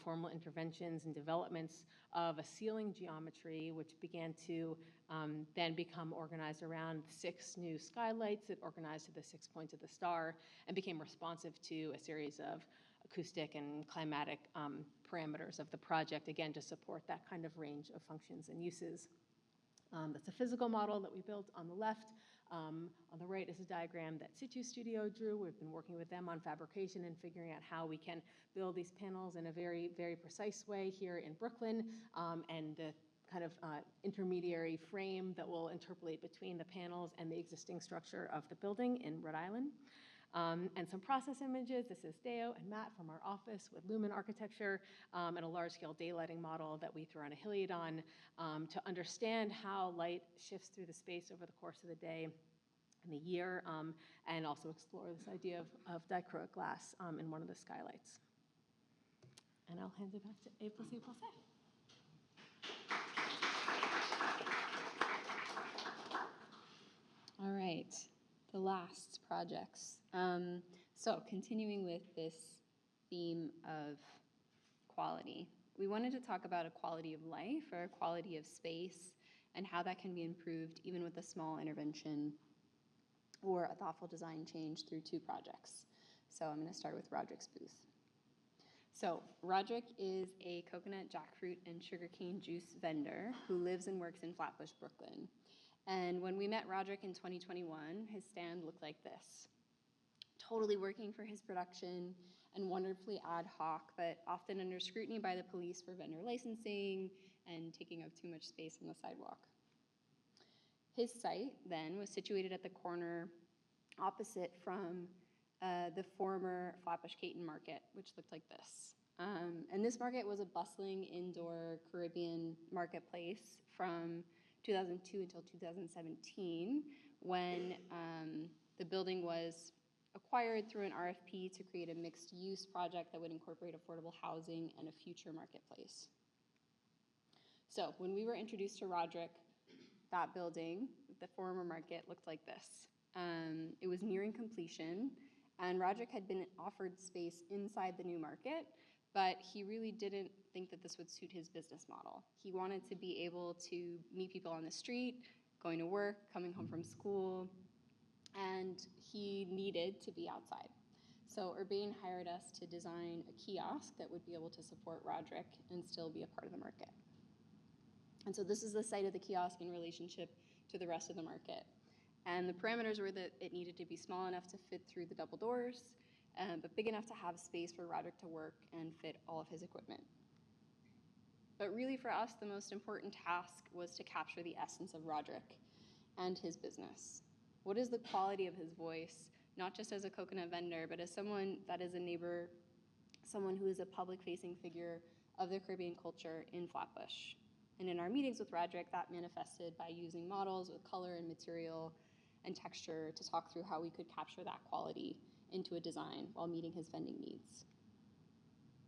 Speaker 2: formal interventions and developments of a ceiling geometry, which began to then become organized around 6 new skylights that organized to the 6 points of the star and became responsive to a series of acoustic and climatic parameters of the project, again, to support that kind of range of functions and uses. That's a physical model that we built on the left. On the right is a diagram that Situ Studio drew. We've been working with them on fabrication and figuring out how we can build these panels in a very, very precise way here in Brooklyn, and the kind of intermediary frame that will interpolate between the panels and the existing structure of the building in Rhode Island. And some process images. This is Deo and Matt from our office with Lumen Architecture, and a large-scale daylighting model that we threw on a Heliodon to understand how light shifts through the space over the course of the day and the year, and also explore this idea of dichroic glass in one of the skylights. And I'll hand it back to A+A+A.
Speaker 6: All right, the last projects. So continuing with this theme of quality, we wanted to talk about a quality of life or a quality of space and how that can be improved even with a small intervention or a thoughtful design change through 2 projects. So I'm going to start with Roderick's booth. So Roderick is a coconut, jackfruit, and sugarcane juice vendor who lives and works in Flatbush, Brooklyn. And when we met Roderick in 2021, his stand looked like this. Totally working for his production and wonderfully ad hoc, but often under scrutiny by the police for vendor licensing and taking up too much space on the sidewalk. His site then was situated at the corner opposite from the former Flatbush Caton Market, which looked like this. And this market was a bustling indoor Caribbean marketplace from 2002 until 2017, when the building was acquired through an RFP to create a mixed-use project that would incorporate affordable housing and a future marketplace. So when we were introduced to Roderick, that building, the former market, looked like this. It was nearing completion, and Roderick had been offered space inside the new market, but he really didn't think that this would suit his business model. He wanted to be able to meet people on the street, going to work, coming home from school, and he needed to be outside. So Urbane hired us to design a kiosk that would be able to support Roderick and still be a part of the market. And so this is the site of the kiosk in relationship to the rest of the market. And the parameters were that it needed to be small enough to fit through the double doors, but big enough to have space for Roderick to work and fit all of his equipment. But really for us, the most important task was to capture the essence of Roderick and his business.
Speaker 5: What is the quality of his voice, not just as a coconut vendor, but as someone that is a neighbor, someone who is a public-facing figure of the Caribbean culture in Flatbush. And in our meetings with Roderick, that manifested by using models with color and material and texture to talk through how we could capture that quality into a design while meeting his vending needs.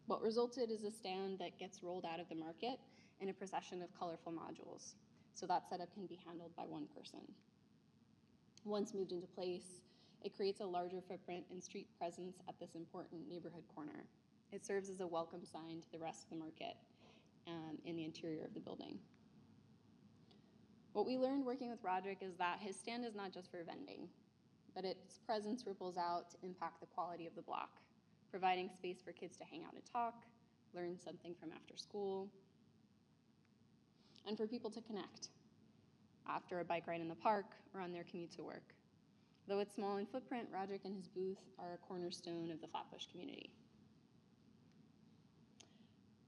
Speaker 5: What resulted is a stand that gets rolled out of the market in a procession of colorful modules, so that setup can be handled by one person. Once moved into place, it creates a larger footprint and street presence at this important neighborhood corner. It serves as a welcome sign to the rest of the market in the interior of the building. What we learned working with Roderick is that his stand is not just for vending, but its presence ripples out to impact the quality of the block, providing space for kids to hang out and talk, learn something from after school, and for people to connect after a bike ride in the park or on their commute to work. Though it's small in footprint, Roderick and his booth are a cornerstone of the Flatbush community.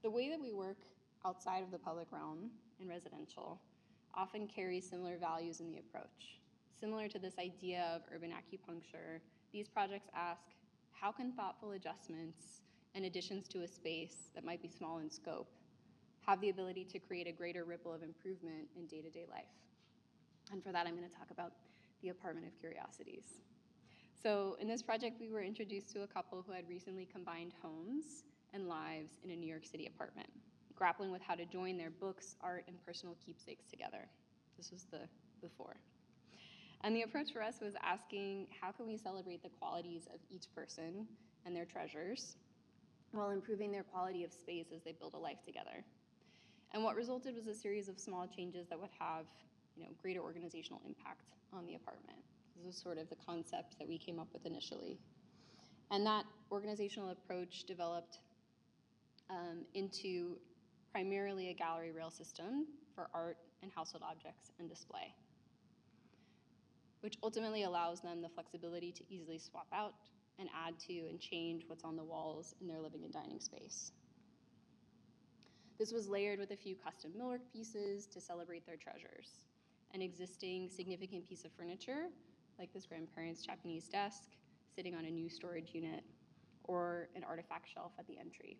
Speaker 5: The way that we work outside of the public realm in residential often carries similar values in the approach. Similar to this idea of urban acupuncture, these projects ask, how can thoughtful adjustments and additions to a space that might be small in scope have the ability to create a greater ripple of improvement in day-to-day life? And for that, I'm going to talk about the Apartment of Curiosities. So in this project, we were introduced to a couple who had recently combined homes and lives in a New York City apartment, grappling with how to join their books, art, and personal keepsakes together. This was the before. And the approach for us was asking, how can we celebrate the qualities of each person and their treasures while improving their quality of space as they build a life together? And what resulted was a series of small changes that would have, greater organizational impact on the apartment. This was sort of the concept that we came up with initially. And that organizational approach developed into primarily a gallery rail system for art and household objects and display, which ultimately allows them the flexibility to easily swap out and add to and change what's on the walls in their living and dining space. This was layered with a few custom millwork pieces to celebrate their treasures, an existing significant piece of furniture, like this grandparent's Japanese desk sitting on a new storage unit, or an artifact shelf at the entry.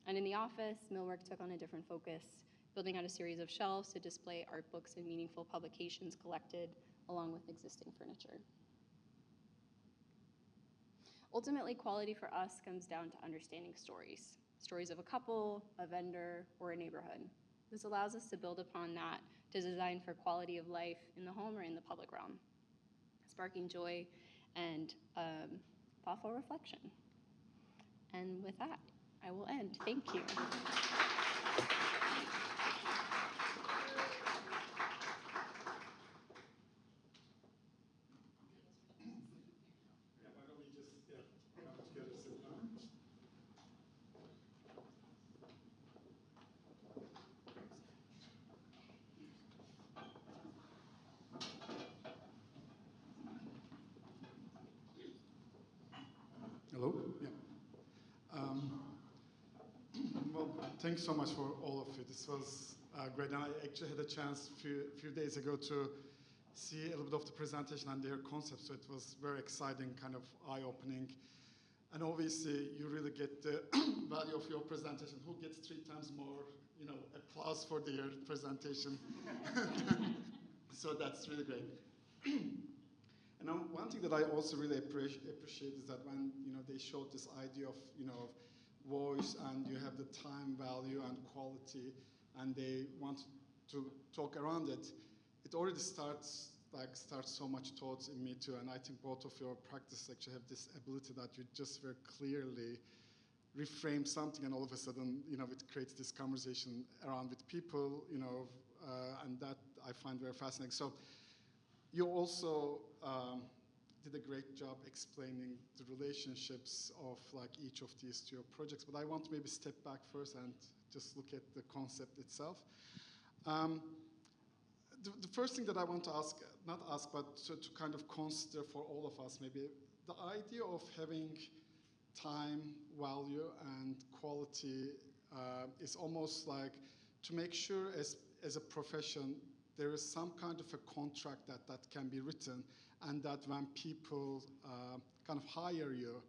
Speaker 5: And in the office, millwork took on a different focus, building out a series of shelves to display art books and meaningful publications collected along with existing furniture. Ultimately, quality for us comes down to understanding stories. Stories of a couple, a vendor, or a neighborhood. This allows us to build upon that to design for quality of life in the home or in the public realm, sparking joy and thoughtful reflection. And with that, I will end. Thank you.
Speaker 7: Hello? Yeah. Well, thanks so much for all of it. This was great. And I actually had a chance a few days ago to see a little bit of the presentation and their concept. So it was very exciting, kind of eye-opening. And obviously, you really get the value of your presentation. Who gets 3 times more, applause for their presentation? So that's really great. And one thing that I also really appreciate is that when they showed this idea of voice, and you have the time value and quality, and they want to talk around it, it already starts so much thoughts in me too. And I think both of your practices actually have this ability that you just very clearly reframe something, and all of a sudden it creates this conversation around with people, and that I find very fascinating. So you also did a great job explaining the relationships of each of these 2 projects, but I want to maybe step back first and just look at the concept itself. The first thing that I want to ask, not ask, but to kind of consider for all of us, maybe the idea of having time, value, and quality is almost like to make sure as a profession there is some kind of a contract that can be written, and that when people kind of hire you,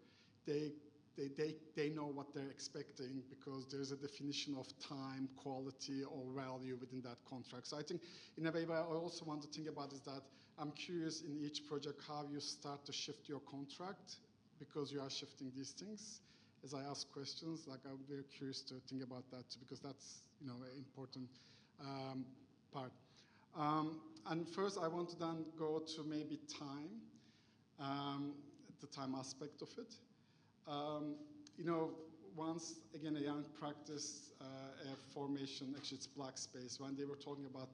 Speaker 7: they know what they're expecting because there's a definition of time, quality, or value within that contract. So I think, in a way, what I also want to think about is that I'm curious in each project how you start to shift your contract because you are shifting these things. As I ask questions, like I'm very curious to think about that too, because that's an important part. And first, I want to then go to maybe time, the time aspect of it. Once again, a young practice, a formation, actually it's Black Space, when they were talking about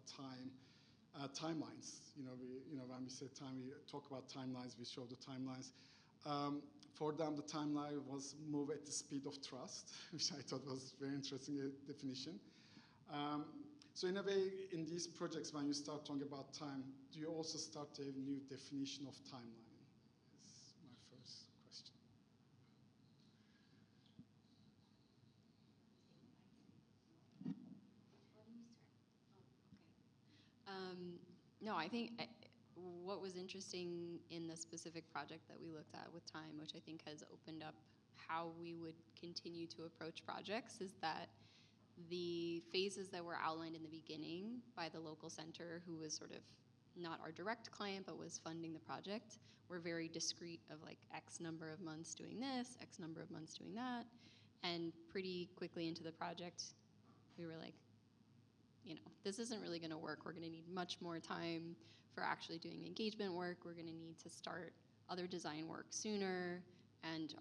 Speaker 7: timelines. When we say time, we talk about timelines, we show the timelines. For them, the timeline was move at the speed of trust, which I thought was a very interesting definition. So in a way, in these projects, when you start talking about time, do you also start a new definition of timeline? Is my first question.
Speaker 6: No, I think what was interesting in the specific project that we looked at with time, which I think has opened up how we would continue to approach projects, is that the phases that were outlined in the beginning by the local center, who was sort of not our direct client but was funding the project, were very discrete of like X number of months doing this, X number of months doing that. And pretty quickly into the project, we were like, this isn't really going to work. We're going to need much more time for actually doing the engagement work. We're going to need to start other design work sooner. And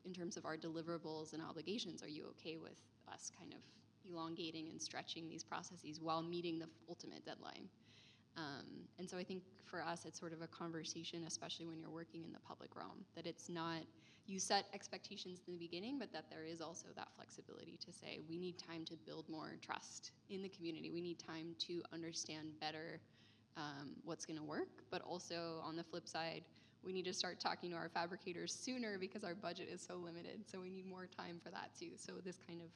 Speaker 6: in terms of our deliverables and obligations, are you okay with us kind of elongating and stretching these processes while meeting the ultimate deadline? And so I think for us, it's sort of a conversation, especially when you're working in the public realm, that it's not, you set expectations in the beginning, but that there is also that flexibility to say, we need time to build more trust in the community. We need time to understand better what's gonna work, but also on the flip side, we need to start talking to our fabricators sooner because our budget is so limited. So we need more time for that too. So this kind of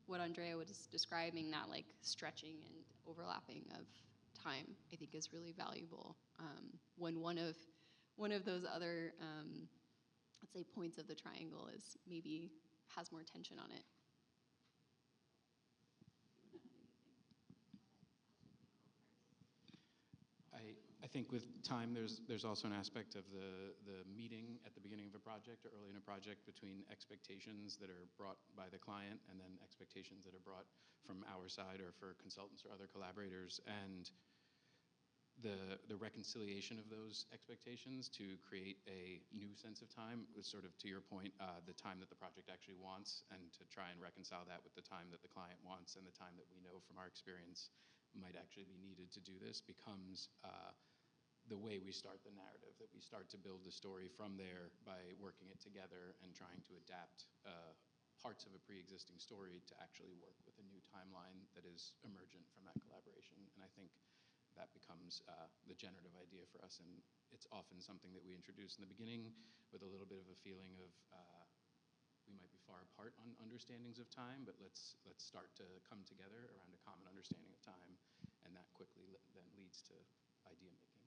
Speaker 6: what Andrea was describing, that like stretching and overlapping of time, I think is really valuable when one of those other, let's say, points of the triangle is maybe has more tension on it.
Speaker 8: I think with time, there's also an aspect of the meeting at the beginning of a project or early in a project between expectations that are brought by the client and then expectations that are brought from our side or for consultants or other collaborators, and the reconciliation of those expectations to create a new sense of time was sort of, to your point, the time that the project actually wants, and to try and reconcile that with the time that the client wants and the time that we know from our experience might actually be needed to do this becomes the way we start the narrative, that we start to build the story from there by working it together and trying to adapt parts of a pre-existing story to actually work with a new timeline that is emergent from that collaboration. And I think that becomes the generative idea for us, and it's often something that we introduce in the beginning with a little bit of a feeling of we might be far apart on understandings of time, but let's start to come together around a common understanding of time, and that quickly then leads to idea making.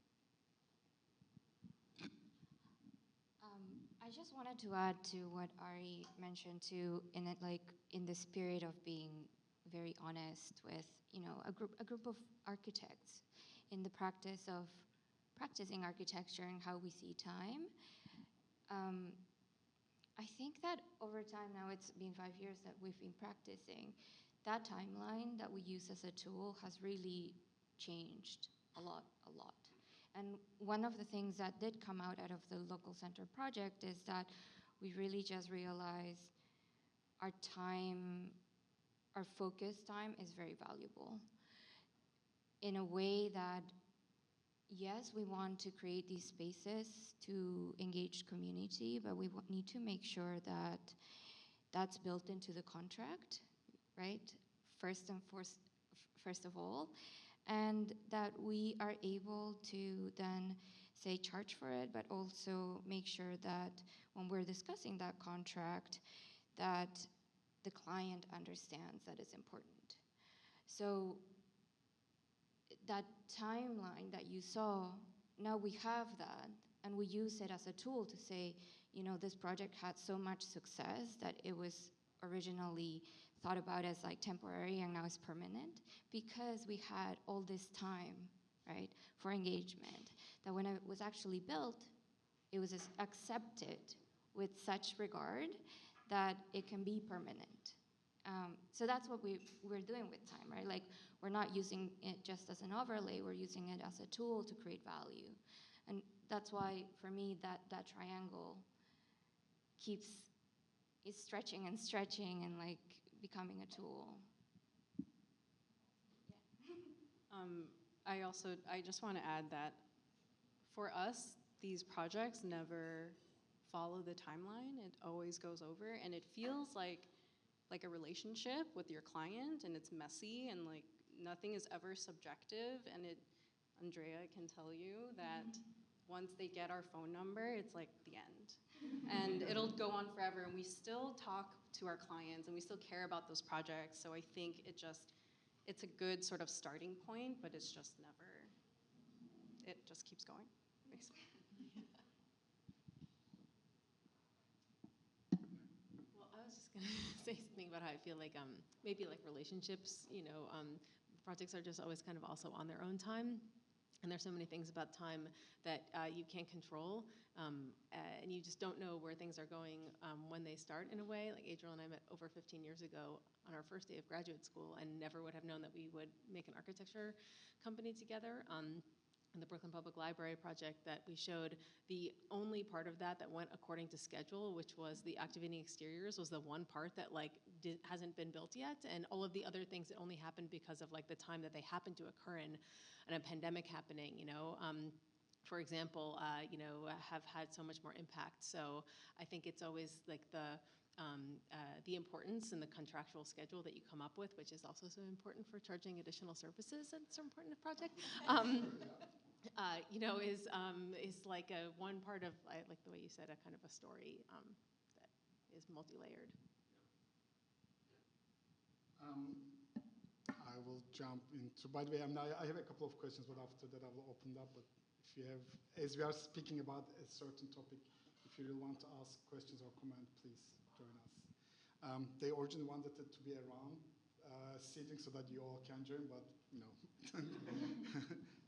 Speaker 4: I just wanted to add to what Ari mentioned too, in it, like in the spirit of being very honest with a group of architects in the practice of practicing architecture and how we see time. I think that over time now, it's been 5 years that we've been practicing, that timeline that we use as a tool has really changed a lot. And one of the things that did come out of the local center project is that we really just realized our time, our focus time is very valuable in a way that, yes, we want to create these spaces to engage community, but we need to make sure that that's built into the contract, right? First of all, and that we are able to then say charge for it, but also make sure that when we're discussing that contract, that the client understands that it's important. So that timeline that you saw, now we have that, and we use it as a tool to say, you know, this project had so much success that it was originally thought about as like temporary and now it's permanent because we had all this time, right, for engagement, that when it was actually built, it was accepted with such regard that it can be permanent. So that's what we're doing with time, right? Like, we're not using it just as an overlay, we're using it as a tool to create value. And that's why, for me, that triangle is stretching and stretching and like becoming a tool.
Speaker 5: I just want to add that for us, these projects never follow the timeline. It always goes over, and it feels like a relationship with your client, and it's messy, and like nothing is ever subjective. And Andrea can tell you that once they get our phone number, it's like the end. And it'll go on forever, and we still talk to our clients, and we still care about those projects. So I think it's a good sort of starting point, but it's just never, it just keeps going, basically.
Speaker 2: Well, I was just gonna say something about how I feel like maybe like relationships, projects are just always kind of also on their own time. And there's so many things about time that you can't control, and you just don't know where things are going when they start in a way. Like Adriel and I met over 15 years ago on our first day of graduate school and never would have known that we would make an architecture company together. In the Brooklyn Public Library project that we showed, the only part of that went according to schedule, which was the activating exteriors, was the one part that like hasn't been built yet, and all of the other things that only happened because of like the time that they happened to occur in, and a pandemic happening, for example, have had so much more impact. So I think it's always like the importance and the contractual schedule that you come up with, which is also so important for charging additional services and so important a project. Is like a one part of, I like the way you said, a kind of a story that is multi-layered.
Speaker 7: I will jump into, by the way, I have a couple of questions, but after that I will open it up. But if you have, as we are speaking about a certain topic, if you really want to ask questions or comment, please join us. They originally wanted it to be around seating so that you all can join, but no,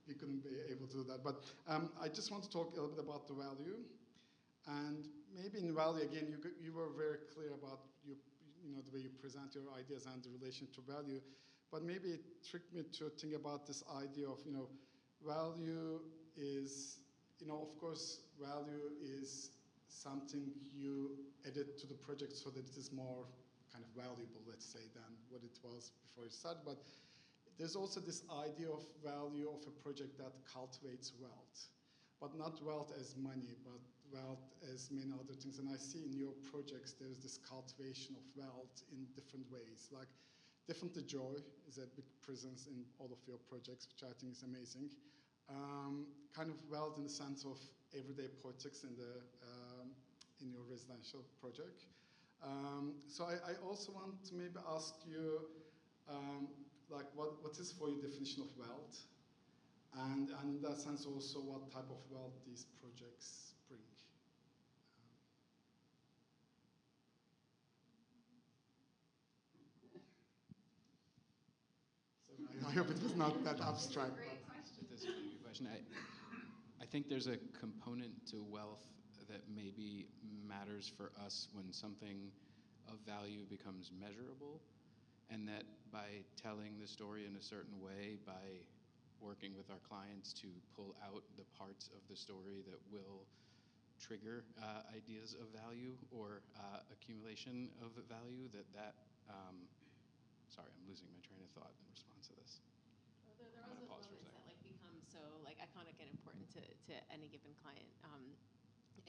Speaker 7: we couldn't be able to do that. But I just want to talk a little bit about the value. And maybe in value, again, you were very clear about the way you present your ideas and the relation to value. But maybe it tricked me to think about this idea of, value is, of course, value is something you added to the project so that it is more kind of valuable, let's say, than what it was before you started. But there's also this idea of value of a project that cultivates wealth, but not wealth as money, but wealth as many other things. And I see in your projects, there's this cultivation of wealth in different ways. Like, definitely joy is a big presence in all of your projects, which I think is amazing. Kind of wealth in the sense of everyday politics in your residential project. So I also want to maybe ask you, what is for you definition of wealth? And in that sense also, what type of wealth these projects bring? I hope it was not that abstract.
Speaker 8: That's a really good question. I think there's a component to wealth that maybe matters for us when something of value becomes measurable, and that by telling the story in a certain way, by working with our clients to pull out the parts of the story that will trigger ideas of value or accumulation of value, sorry, I'm losing my train of thought in response to this.
Speaker 2: There are those moments that like become so like iconic and important to any given client.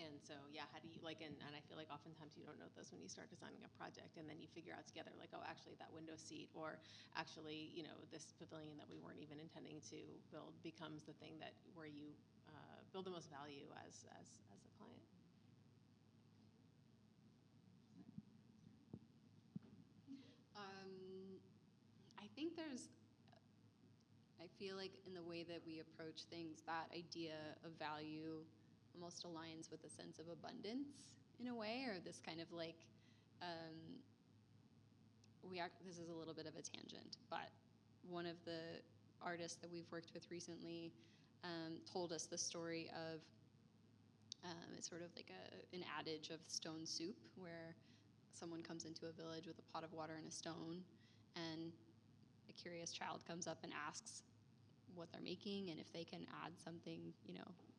Speaker 2: And so, yeah, how do you, and I feel like oftentimes you don't know those when you start designing a project, and then you figure out together, like, oh, actually that window seat, or actually, this pavilion that we weren't even intending to build becomes the thing where you build the most value as a client.
Speaker 6: feel like in the way that we approach things, that idea of value almost aligns with a sense of abundance in a way, or this kind of like, this is a little bit of a tangent, but one of the artists that we've worked with recently told us the story of, it's sort of like an adage of stone soup, where someone comes into a village with a pot of water and a stone, and a curious child comes up and asks what they're making and if they can add something,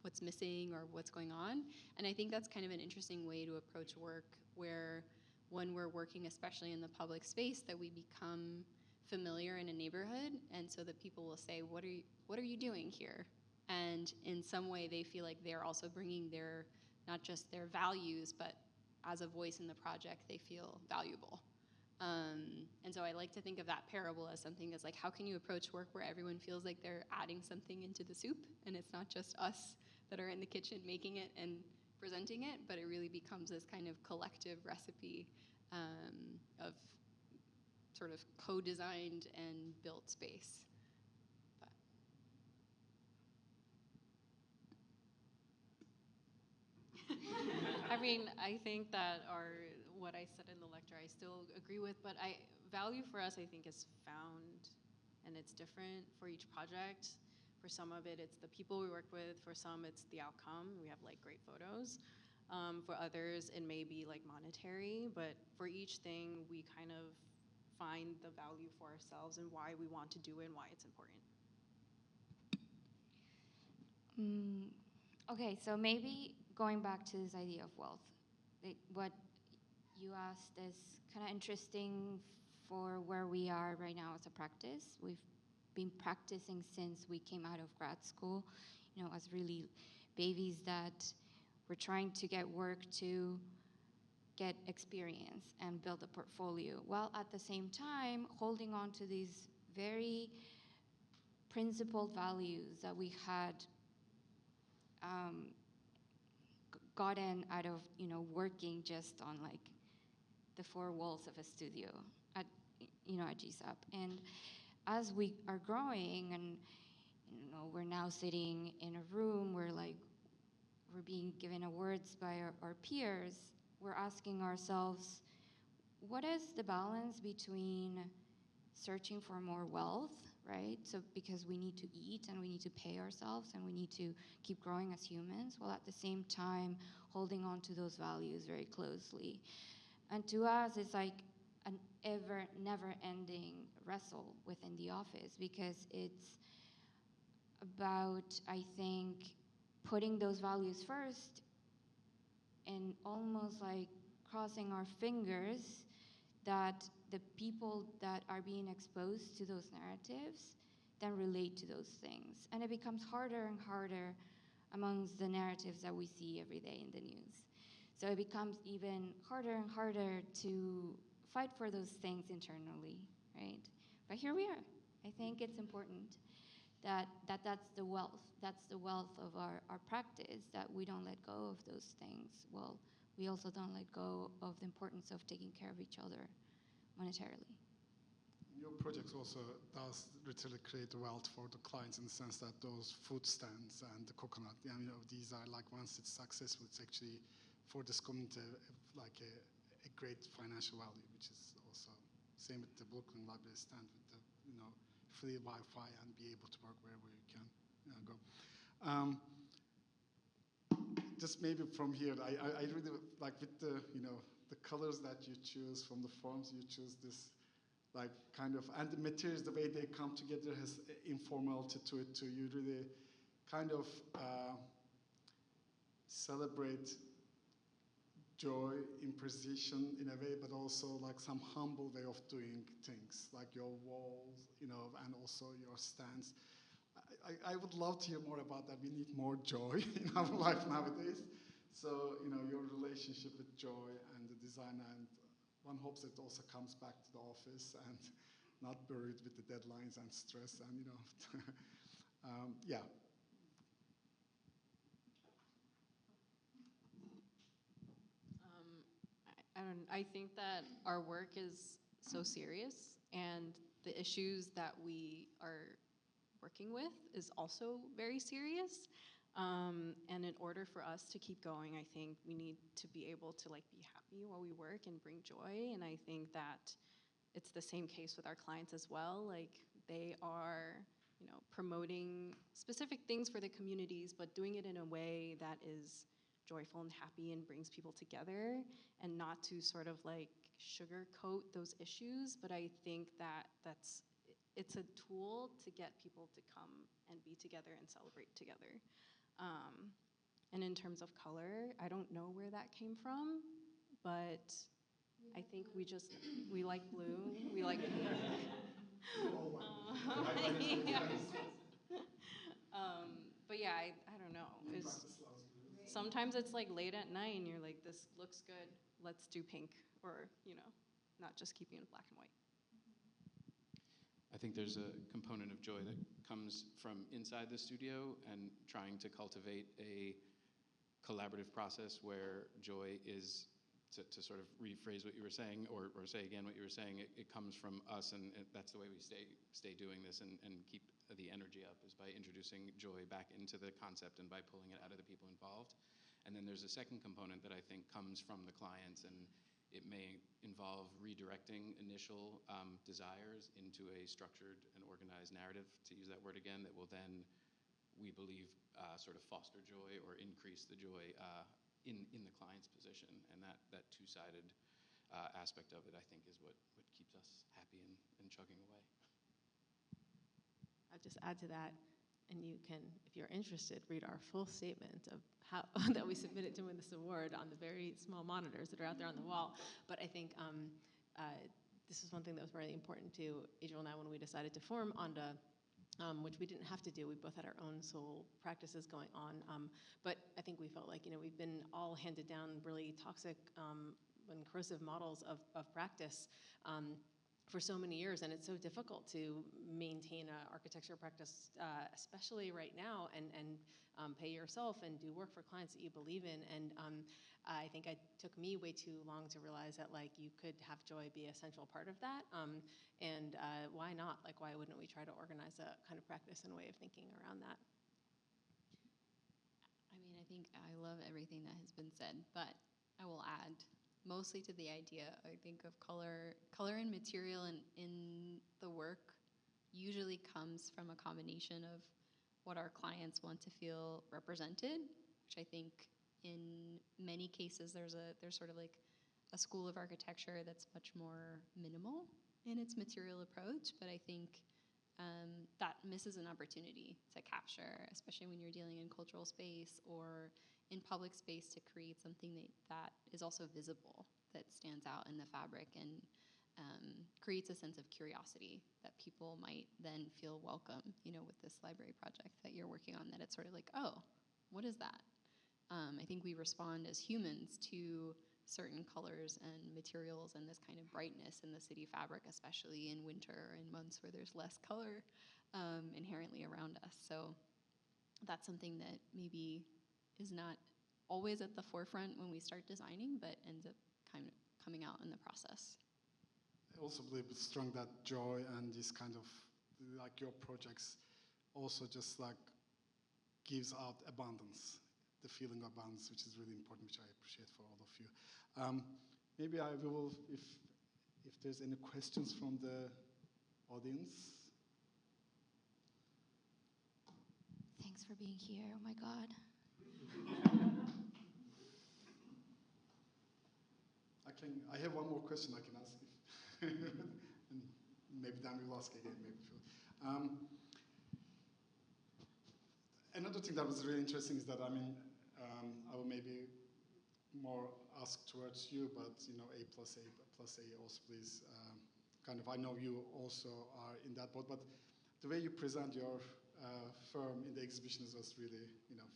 Speaker 6: what's missing or what's going on. And I think that's kind of an interesting way to approach work, where when we're working, especially in the public space, that we become familiar in a neighborhood, and so that people will say, what are you doing here? And in some way they feel like they're also bringing their, not just their values, but as a voice in the project, they feel valuable. And so I like to think of that parable as something as like, how can you approach work where everyone feels like they're adding something into the soup, and it's not just us that are in the kitchen making it and presenting it, but it really becomes this kind of collective recipe of sort of co-designed and built space.
Speaker 5: I mean, I think that what I said in the lecture, I still agree with, but value for us, I think, is found, and it's different for each project. For some of it, it's the people we work with. For some, it's the outcome. We have like great photos. For others, it may be like monetary, but for each thing, we kind of find the value for ourselves and why we want to do it and why it's important.
Speaker 4: Okay, so maybe going back to this idea of wealth, what you asked is kind of interesting for where we are right now as a practice. We've been practicing since we came out of grad school, as really babies that we're trying to get work to get experience and build a portfolio, while at the same time holding on to these very principled values that we had gotten out of working just on like the four walls of a studio at GSAP. And as we are growing, and we're now sitting in a room where like we're being given awards by our peers, we're asking ourselves, what is the balance between searching for more wealth, right? So because we need to eat and we need to pay ourselves and we need to keep growing as humans, while at the same time holding on to those values very closely. And to us, it's like an never-ending wrestle within the office, because it's about, I think, putting those values first and almost like crossing our fingers that the people that are being exposed to those narratives then relate to those things. And it becomes harder and harder amongst the narratives that we see every day in the news. So it becomes even harder and harder to fight for those things internally, right? But here we are. I think it's important that's the wealth. That's the wealth of our practice, that we don't let go of those things. Well, we also don't let go of the importance of taking care of each other monetarily.
Speaker 7: Your project also does literally create wealth for the clients, in the sense that those food stands and the coconut, these are like, once it's successful, it's actually for this community like a great financial value, which is also same with the Brooklyn Library stand with the free Wi-Fi and be able to work wherever you can go. Just maybe from here, I really like with the the colors that you choose from the forms you choose, this like kind of, and the materials, the way they come together has informality to it too. You really kind of celebrate joy, imposition in a way, but also like some humble way of doing things, like your walls, and also your stands. I would love to hear more about that. We need more joy in our life nowadays. So, your relationship with joy and the design, and one hopes it also comes back to the office and not buried with the deadlines and stress and, yeah.
Speaker 5: I think that our work is so serious, and the issues that we are working with is also very serious. And in order for us to keep going, I think we need to be able to like be happy while we work and bring joy. And I think that it's the same case with our clients as well. Like they are, you know, promoting specific things for the communities, but doing it in a way that is joyful and happy and brings people together, and not to sort of like sugarcoat those issues. But I think that it's a tool to get people to come and be together and celebrate together. And in terms of color, I don't know where that came from, but I think we like blue, we like pink. But yeah, I don't know. Sometimes it's like late at night and you're like, this looks good, let's do pink, or, you know, not just keeping it black and white.
Speaker 8: I think there's a component of joy that comes from inside the studio and trying to cultivate a collaborative process where joy is, to sort of rephrase what you were saying, or say again what you were saying, it comes from us, and that's the way we stay doing this and keep the energy up, is by introducing joy back into the concept and by pulling it out of the people involved. And then there's a second component that I think comes from the clients, and it may involve redirecting initial desires into a structured and organized narrative, to use that word again, that will then, we believe, sort of foster joy or increase the joy in the client's position. And that two-sided aspect of it, I think, is what keeps us happy and chugging away.
Speaker 9: I'll just add to that, and you can, if you're interested, read our full statement of how that we submitted to win this award on the very small monitors that are out there on the wall. But I think this is one thing that was really important to Adriel and I when we decided to form AIANY, which we didn't have to do. We both had our own sole practices going on. But I think we felt like, you know, we've been all handed down really toxic and corrosive models of practice for so many years, and it's so difficult to maintain an architecture practice, especially right now, and pay yourself and do work for clients that you believe in. And I think it took me way too long to realize that like you could have joy be a central part of that. And why not? Like, why wouldn't we try to organize a kind of practice and way of thinking around that?
Speaker 6: I mean, I think I love everything that has been said, but I will add mostly to the idea, I think, of color and material in the work usually comes from a combination of what our clients want to feel represented, which I think in many cases there's sort of like a school of architecture that's much more minimal in its material approach, but I think that misses an opportunity to capture, especially when you're dealing in cultural space or in public space, to create something that is also visible, that stands out in the fabric and creates a sense of curiosity that people might then feel welcome, you know, with this library project that you're working on, that it's sort of like, oh, what is that? I think we respond as humans to certain colors and materials and this kind of brightness in the city fabric, especially in winter and months where there's less color inherently around us. So that's something that maybe is not always at the forefront when we start designing, but ends up kind of coming out in the process.
Speaker 7: I also believe it's strong that joy and this kind of, like your projects, also just like gives out abundance, the feeling of abundance, which is really important, which I appreciate for all of you. Maybe I will, if there's any questions from the audience.
Speaker 4: Thanks for being here. Oh my God.
Speaker 7: I have one more question I can ask if, and maybe Dan will ask again, maybe. Another thing that was really interesting is that, I mean, I will maybe more ask towards you, but, you know, A+A+A also, please, kind of, I know you also are in that boat, but the way you present your firm in the exhibitions was really, you know,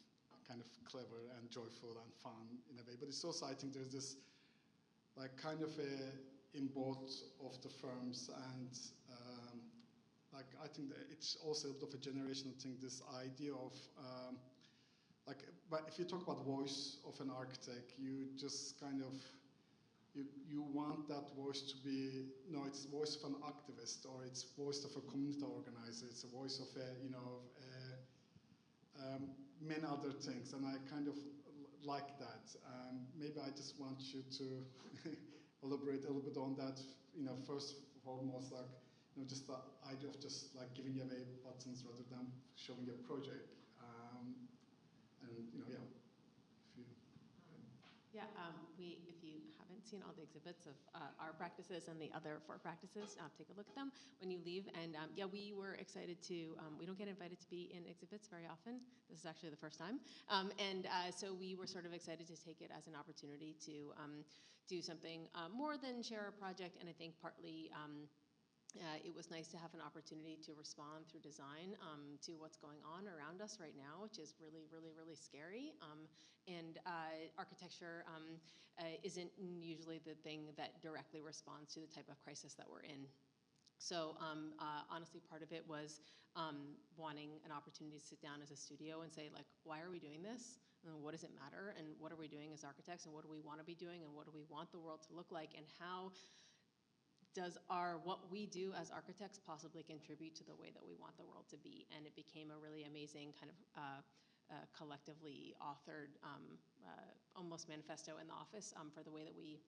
Speaker 7: kind of clever and joyful and fun in a way. But it's also, I think there's this, like, kind of in both of the firms, and like, I think that it's also a bit of a generational thing, this idea of, like, but if you talk about voice of an architect, you just kind of, you want that voice to be, no, it's voice of an activist, or it's voice of a community organizer, it's a voice of a, many other things, and I kind of like that. Maybe I just want you to elaborate a little bit on that. First and foremost, like, just the idea of just like giving away buttons rather than showing a project. Yeah. If you,
Speaker 9: Yeah, if you haven't seen all the exhibits of our practices and the other 4 practices, take a look at them when you leave. And yeah, we were excited to, we don't get invited to be in exhibits very often. This is actually the first time. So we were sort of excited to take it as an opportunity to do something more than share a project. And I think partly it was nice to have an opportunity to respond through design to what's going on around us right now, which is really, really, really scary. And architecture isn't usually the thing that directly responds to the type of crisis that we're in. So honestly, part of it was wanting an opportunity to sit down as a studio and say, like, why are we doing this? And what does it matter? And what are we doing as architects? And what do we want to be doing? And what do we want the world to look like? And how does what we do as architects possibly contribute to the way that we want the world to be? And it became a really amazing kind of collectively authored almost manifesto in the office for the way that we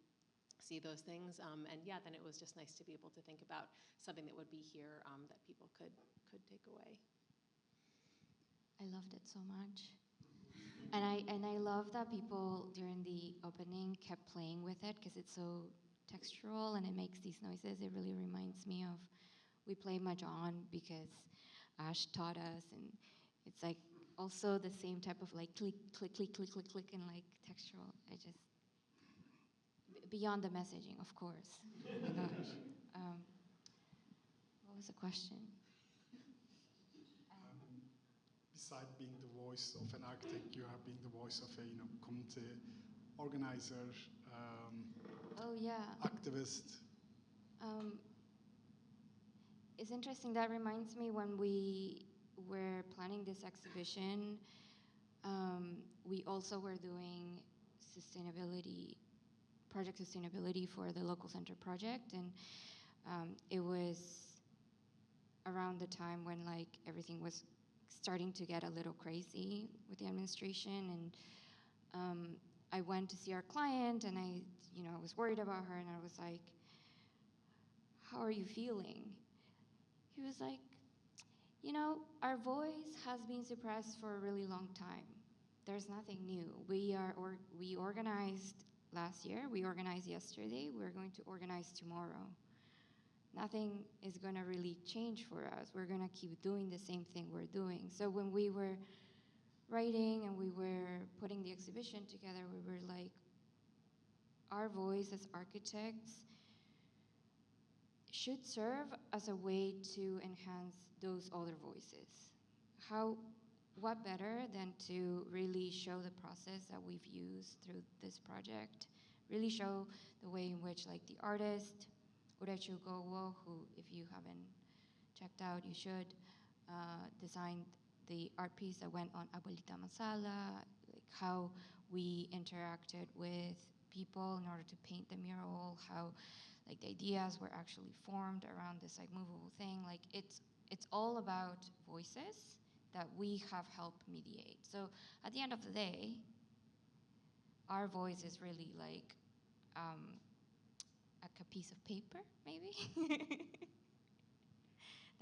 Speaker 9: see those things. And yeah, then it was just nice to be able to think about something that would be here that people could take away.
Speaker 4: I loved it so much. And I love that people during the opening kept playing with it because it's so textural and it makes these noises. It really reminds me of, we play Mahjong because Ash taught us, and it's like also the same type of like click, click, click, click, click, click, and like textural. I just, beyond the messaging, of course. Oh my gosh. What was the question?
Speaker 7: Besides being the voice of an architect, you are being the voice of a community organizer,
Speaker 4: Oh yeah.
Speaker 7: activist.
Speaker 4: It's interesting. That reminds me when we were planning this exhibition, we also were doing project sustainability for the local center project, and it was around the time when like everything was starting to get a little crazy with the administration, and I went to see our client, and I was worried about her, and I was like, how are you feeling? He was like, our voice has been suppressed for a really long time. There's nothing new. We organized last year, we organized yesterday, we're going to organize tomorrow. Nothing is gonna really change for us. We're gonna keep doing the same thing we're doing. So when we were writing and we were putting the exhibition together, we were like, our voice as architects should serve as a way to enhance those other voices. What better than to really show the process that we've used through this project, really show the way in which like the artist, Urechu Gowo, who if you haven't checked out, you should, designed the art piece that went on Abuelita Masala, like how we interacted with people in order to paint the mural, how like the ideas were actually formed around this like movable thing. Like it's all about voices that we have helped mediate. So at the end of the day, our voice is really like a piece of paper, maybe,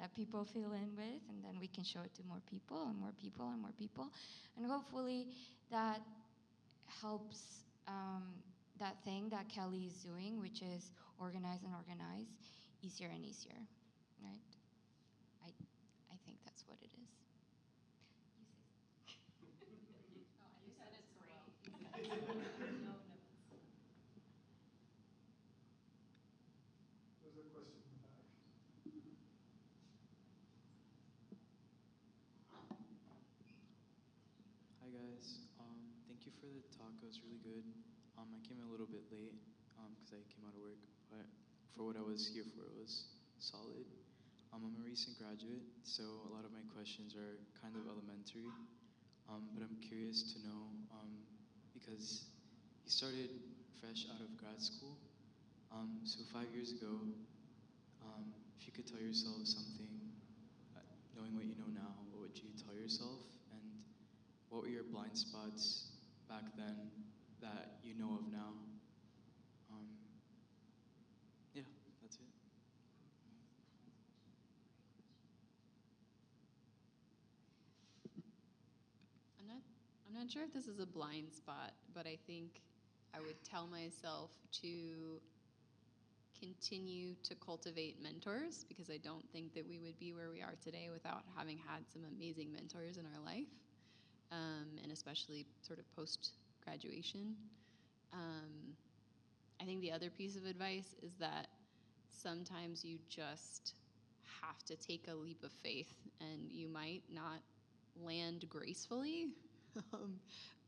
Speaker 4: that people fill in with, and then we can show it to more people and more people and more people. And hopefully that helps that thing that Kelly is doing, which is organize and organize, easier and easier, right? I think that's what it is.
Speaker 5: You said it so well. No notes.
Speaker 7: There's a question in the back.
Speaker 10: Hi guys, thank you for the talk. It was really good. I came a little bit late because I came out of work, but for what I was here for, it was solid. I'm a recent graduate, so a lot of my questions are kind of elementary, but I'm curious to know, because you started fresh out of grad school, So 5 years ago, if you could tell yourself something, knowing what you know now, what would you tell yourself? And what were your blind spots back then that you know of now? Yeah, that's it.
Speaker 6: I'm not sure if this is a blind spot, but I think I would tell myself to continue to cultivate mentors, because I don't think that we would be where we are today without having had some amazing mentors in our life, and especially sort of post-graduation. I think the other piece of advice is that sometimes you just have to take a leap of faith, and you might not land gracefully,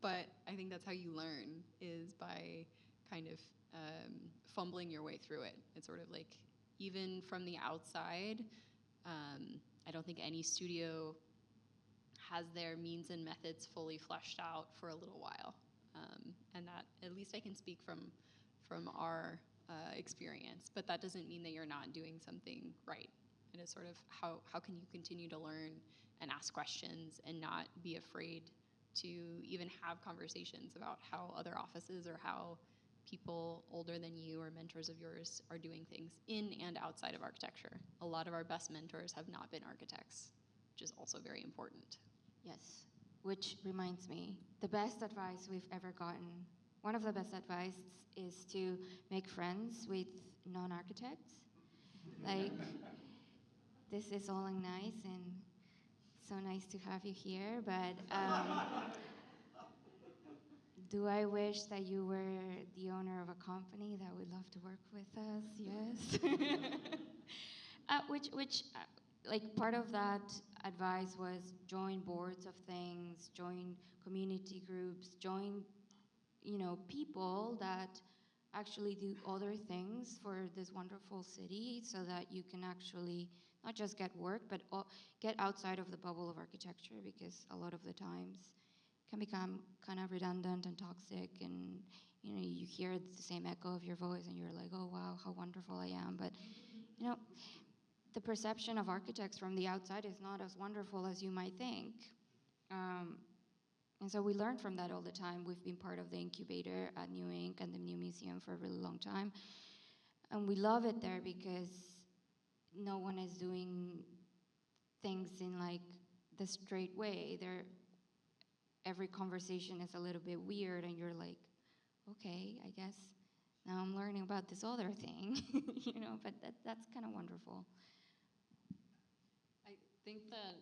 Speaker 6: but I think that's how you learn, is by kind of fumbling your way through it. It's sort of like, even from the outside, I don't think any studio has their means and methods fully fleshed out for a little while. And that, at least I can speak from our experience, but that doesn't mean that you're not doing something right. And it's sort of how can you continue to learn and ask questions and not be afraid to even have conversations about how other offices or how people older than you or mentors of yours are doing things in and outside of architecture. A lot of our best mentors have not been architects, which is also very important.
Speaker 4: Yes, which reminds me, the best advice we've ever gotten, one of the best advice is to make friends with non-architects. Like, this is all nice and so nice to have you here, but do I wish that you were the owner of a company that would love to work with us? Yes. Like, part of that advice was join boards of things, join community groups, join, people that actually do other things for this wonderful city, so that you can actually not just get work, but get outside of the bubble of architecture, because a lot of the times can become kind of redundant and toxic, and you hear the same echo of your voice and you're like, oh wow, how wonderful I am. But the perception of architects from the outside is not as wonderful as you might think. And so we learn from that all the time. We've been part of the incubator at New Ink and the New Museum for a really long time. And we love it there because no one is doing things in like the straight way. Every conversation is a little bit weird, and you're like, okay, I guess now I'm learning about this other thing, but that's kind of wonderful.
Speaker 5: I think that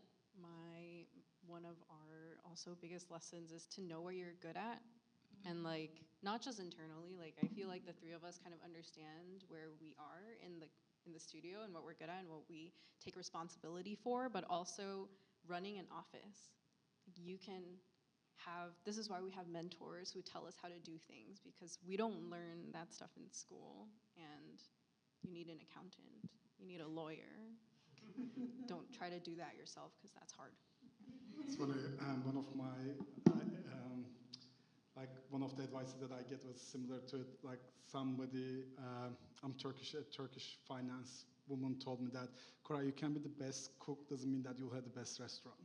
Speaker 5: one of our also biggest lessons is to know what you're good at, and like, not just internally, like I feel like the three of us kind of understand where we are in the studio and what we're good at and what we take responsibility for, but also running an office. You can this is why we have mentors who tell us how to do things, because we don't learn that stuff in school, and you need an accountant, you need a lawyer. Don't try to do that yourself, because that's hard.
Speaker 7: It's funny, one of my, like one of the advices that I get was similar to it. Like somebody, I'm Turkish, a Turkish finance woman told me that, Koray, you can be the best cook, doesn't mean that you'll have the best restaurant.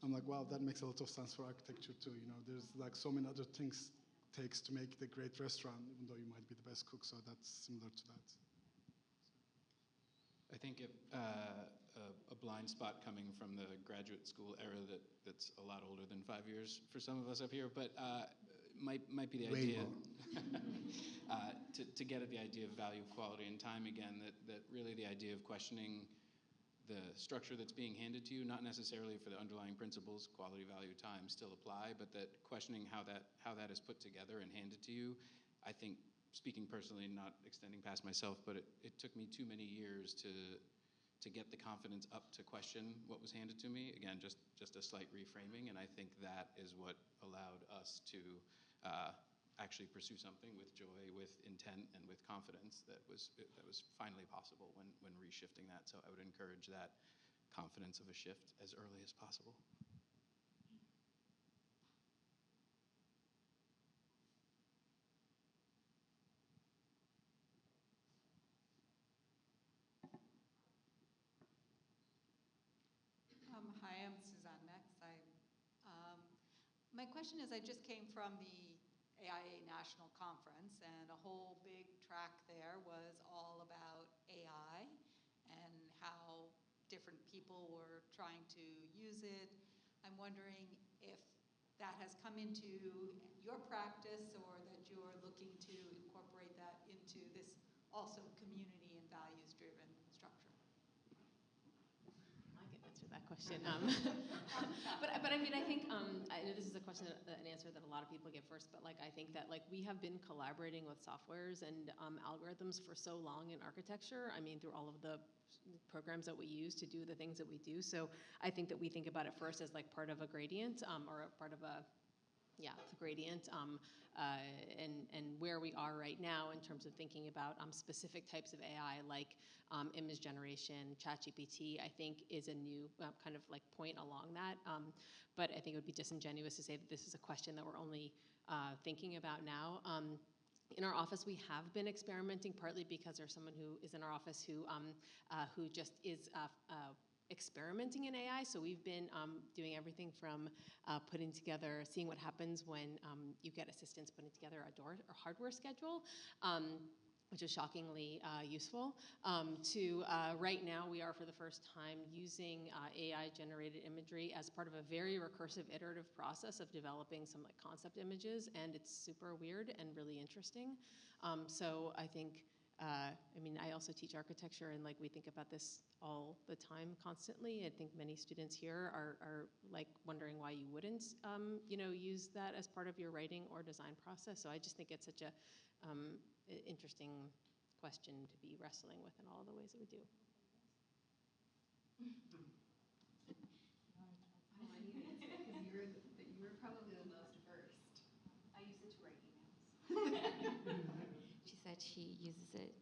Speaker 7: I'm like, wow, that makes a lot of sense for architecture too. There's like so many other things takes to make the great restaurant, even though you might be the best cook. So that's similar to that.
Speaker 8: I think if a blind spot coming from the graduate school era that's a lot older than 5 years for some of us up here, but might be the idea to get at the idea of value, quality, and time again. That really the idea of questioning the structure that's being handed to you, not necessarily for the underlying principles, quality, value, time, still apply, but that questioning how that is put together and handed to you. I think, speaking personally, not extending past myself, but it took me too many years to get the confidence up to question what was handed to me. Again, just a slight reframing, and I think that is what allowed us to actually pursue something with joy, with intent, and with confidence that was finally possible when reshifting that. So I would encourage that confidence of a shift as early as possible.
Speaker 11: My question is, I just came from the AIA National Conference, and a whole big track there was all about AI and how different people were trying to use it. I'm wondering if that has come into your practice or that you're looking to incorporate that into this also community and values-driven structure.
Speaker 9: I can answer that question. But I mean, I think, I know this is a question, an answer that a lot of people give first, but like, I think that like we have been collaborating with softwares and algorithms for so long in architecture. I mean, through all of the programs that we use to do the things that we do. So I think that we think about it first as like part of a gradient or a part of a, yeah, it's a gradient, and where we are right now in terms of thinking about specific types of AI like image generation, ChatGPT, I think is a new kind of like point along that. But I think it would be disingenuous to say that this is a question that we're only thinking about now. In our office, we have been experimenting partly because there's someone who is in our office who just is experimenting in AI. So we've been doing everything from putting together, seeing what happens when you get assistants putting together a door or hardware schedule, which is shockingly useful, to right now we are for the first time using AI-generated imagery as part of a very recursive iterative process of developing some like concept images, and it's super weird and really interesting. So I think, I mean, I also teach architecture, and like we think about this all the time, constantly. I think many students here are like wondering why you wouldn't, you know, use that as part of your writing or design process. So I just think it's such a interesting question to be wrestling with in all the ways that we do.
Speaker 6: You were probably the most versed. I use it to write emails.
Speaker 4: She said she uses it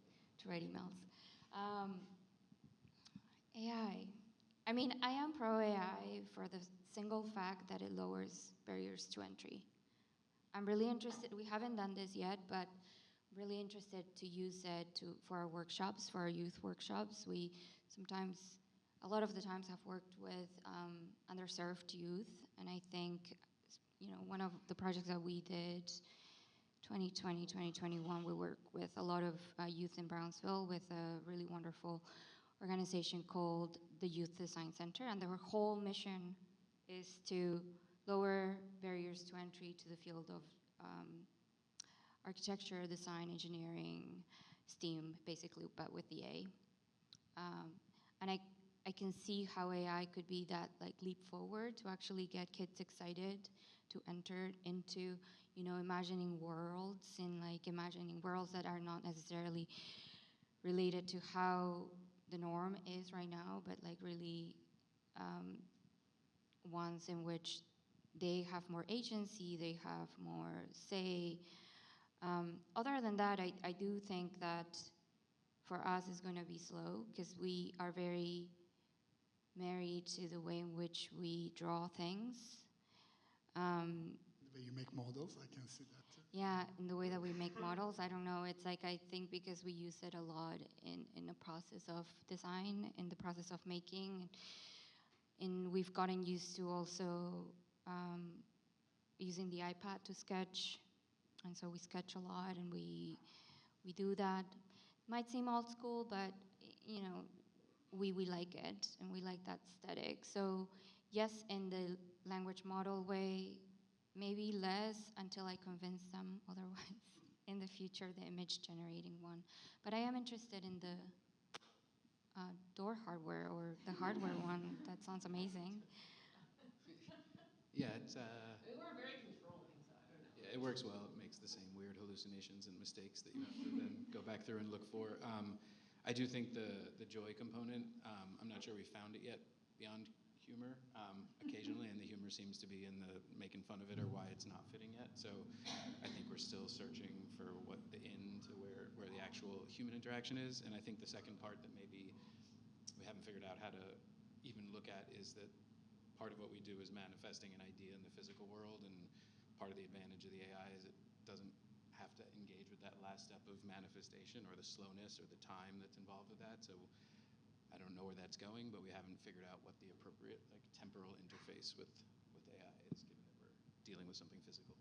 Speaker 4: to write emails. AI. I mean, I am pro AI for the single fact that it lowers barriers to entry. I'm really interested, we haven't done this yet, but really interested to use it for our workshops, for our youth workshops. We sometimes, a lot of the times, have worked with underserved youth, and I think, you know, one of the projects that we did 2020, 2021, we worked with a lot of youth in Brownsville with a really wonderful organization called the Youth Design Center, and their whole mission is to lower barriers to entry to the field of architecture, design, engineering, STEAM, basically, but with the A. And I can see how AI could be that like leap forward to actually get kids excited to enter into, you know, imagining worlds that are not necessarily related to how the norm is right now, but like really ones in which they have more agency, they have more say. Other than that, I do think that for us it's going to be slow because we are very married to the way in which we draw things.
Speaker 7: The way you make models, I can see that too.
Speaker 4: Yeah, in the way that we make models, I don't know. It's like I think because we use it a lot in the process of design, in the process of making, and we've gotten used to also using the iPad to sketch, and so we sketch a lot, and we do that. Might seem old school, but you know, we like it, and we like that aesthetic. So yes, in the language model way, maybe less until I convince them otherwise in the future, the image generating one. But I am interested in the door hardware or the hardware one. That sounds amazing.
Speaker 8: Yeah, it's
Speaker 9: We were very controlling, so I don't know.
Speaker 8: yeah, it works well. It makes the same weird hallucinations and mistakes that you have to then go back through and look for. I do think the joy component, I'm not sure we found it yet beyond humor occasionally, and the humor seems to be in the making fun of it or why it's not fitting yet. So I think we're still searching for what the in to where the actual human interaction is. And I think the second part that maybe we haven't figured out how to even look at is that part of what we do is manifesting an idea in the physical world, and part of the advantage of the AI is it doesn't have to engage with that last step of manifestation or the slowness or the time that's involved with that. So I don't know where that's going, but we haven't figured out what the appropriate like temporal interface with AI is, given that we're dealing with something physical.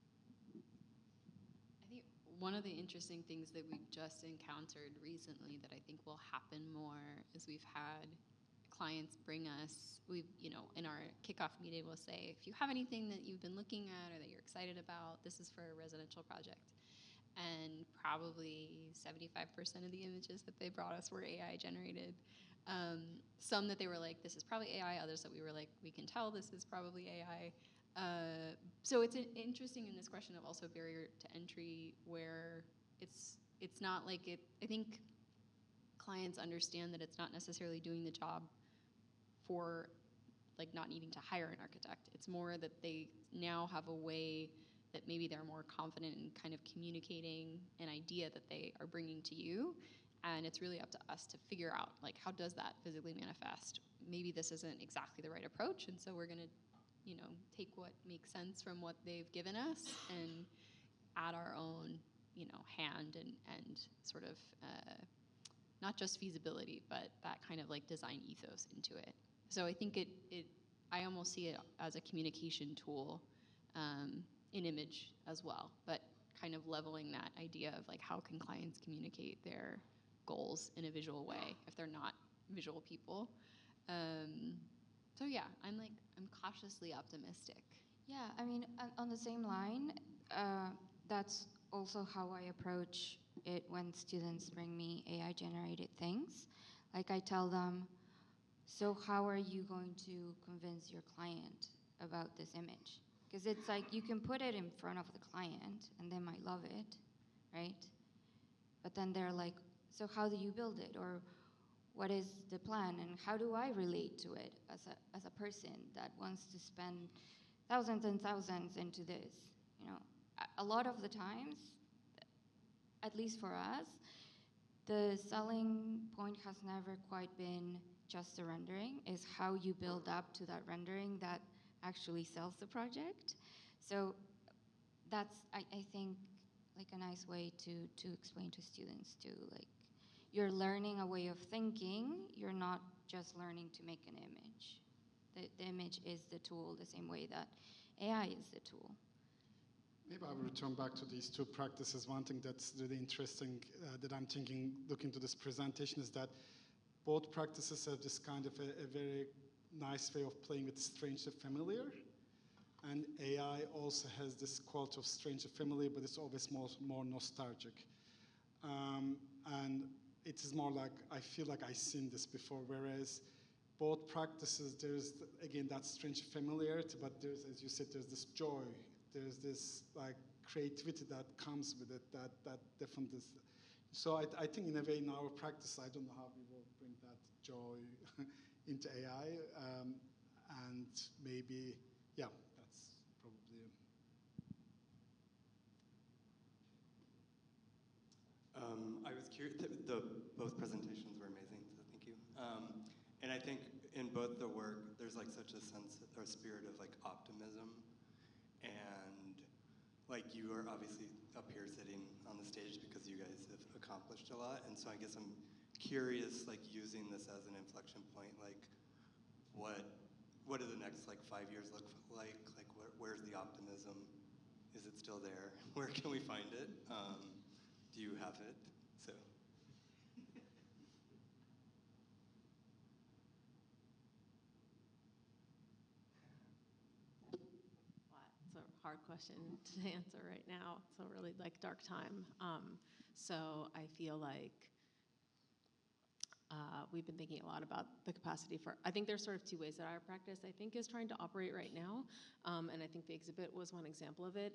Speaker 6: I think one of the interesting things that we've just encountered recently that I think will happen more is we've had clients bring us, in our kickoff meeting, we'll say, if you have anything that you've been looking at or that you're excited about, this is for a residential project. And probably 75% of the images that they brought us were AI generated. Some that they were like, this is probably AI, others that we were like, we can tell this is probably AI. So it's interesting in this question of also barrier to entry, where it's not like it. I think clients understand that it's not necessarily doing the job for like not needing to hire an architect. It's more that they now have a way that maybe they're more confident in kind of communicating an idea that they are bringing to you. And it's really up to us to figure out, like, how does that physically manifest? Maybe this isn't exactly the right approach, and so we're going to, take what makes sense from what they've given us and add our own, hand and sort of not just feasibility, but that kind of like design ethos into it. So I think I almost see it as a communication tool in image as well, but kind of leveling that idea of like, how can clients communicate their goals in a visual way if they're not visual people. So yeah, I'm cautiously optimistic.
Speaker 4: Yeah, I mean, on the same line, that's also how I approach it when students bring me AI-generated things. Like, I tell them, so how are you going to convince your client about this image? Because it's like, you can put it in front of the client and they might love it, right? But then they're like, so how do you build it? Or what is the plan? And how do I relate to it as a person that wants to spend thousands and thousands into this? A lot of the times, at least for us, the selling point has never quite been just the rendering. It's how you build up to that rendering that actually sells the project. So that's, I think, like a nice way to explain to students too. Like, you're learning a way of thinking. You're not just learning to make an image. The image is the tool, the same way that AI is the tool.
Speaker 7: Maybe I will return back to these two practices. One thing that's really interesting that I'm thinking, looking to this presentation, is that both practices have this kind of a very nice way of playing with strange and familiar. And AI also has this quality of strange and familiar, but it's always more nostalgic. And it is more like, I feel like I've seen this before, whereas both practices, there's, again, that strange familiarity, but there's, as you said, there's this joy. There's this like creativity that comes with it, that different is. So I think in a way in our practice, I don't know how we will bring that joy into AI, and maybe, yeah, that's probably.
Speaker 3: I was curious, both presentations were amazing, so thank you. And I think in both the work, there's like such a sense or spirit of like optimism, and like you are obviously up here sitting on the stage because you guys have accomplished a lot, and so I guess I'm curious, like using this as an inflection point, like what do the next like 5 years look like? Like where's the optimism? Is it still there? Where can we find it? Do you have it? So.
Speaker 9: It's a hard question to answer right now. It's a really like dark time. So I feel like we've been thinking a lot about the capacity for, I think there's sort of two ways that our practice, I think, is trying to operate right now. And I think the exhibit was one example of it.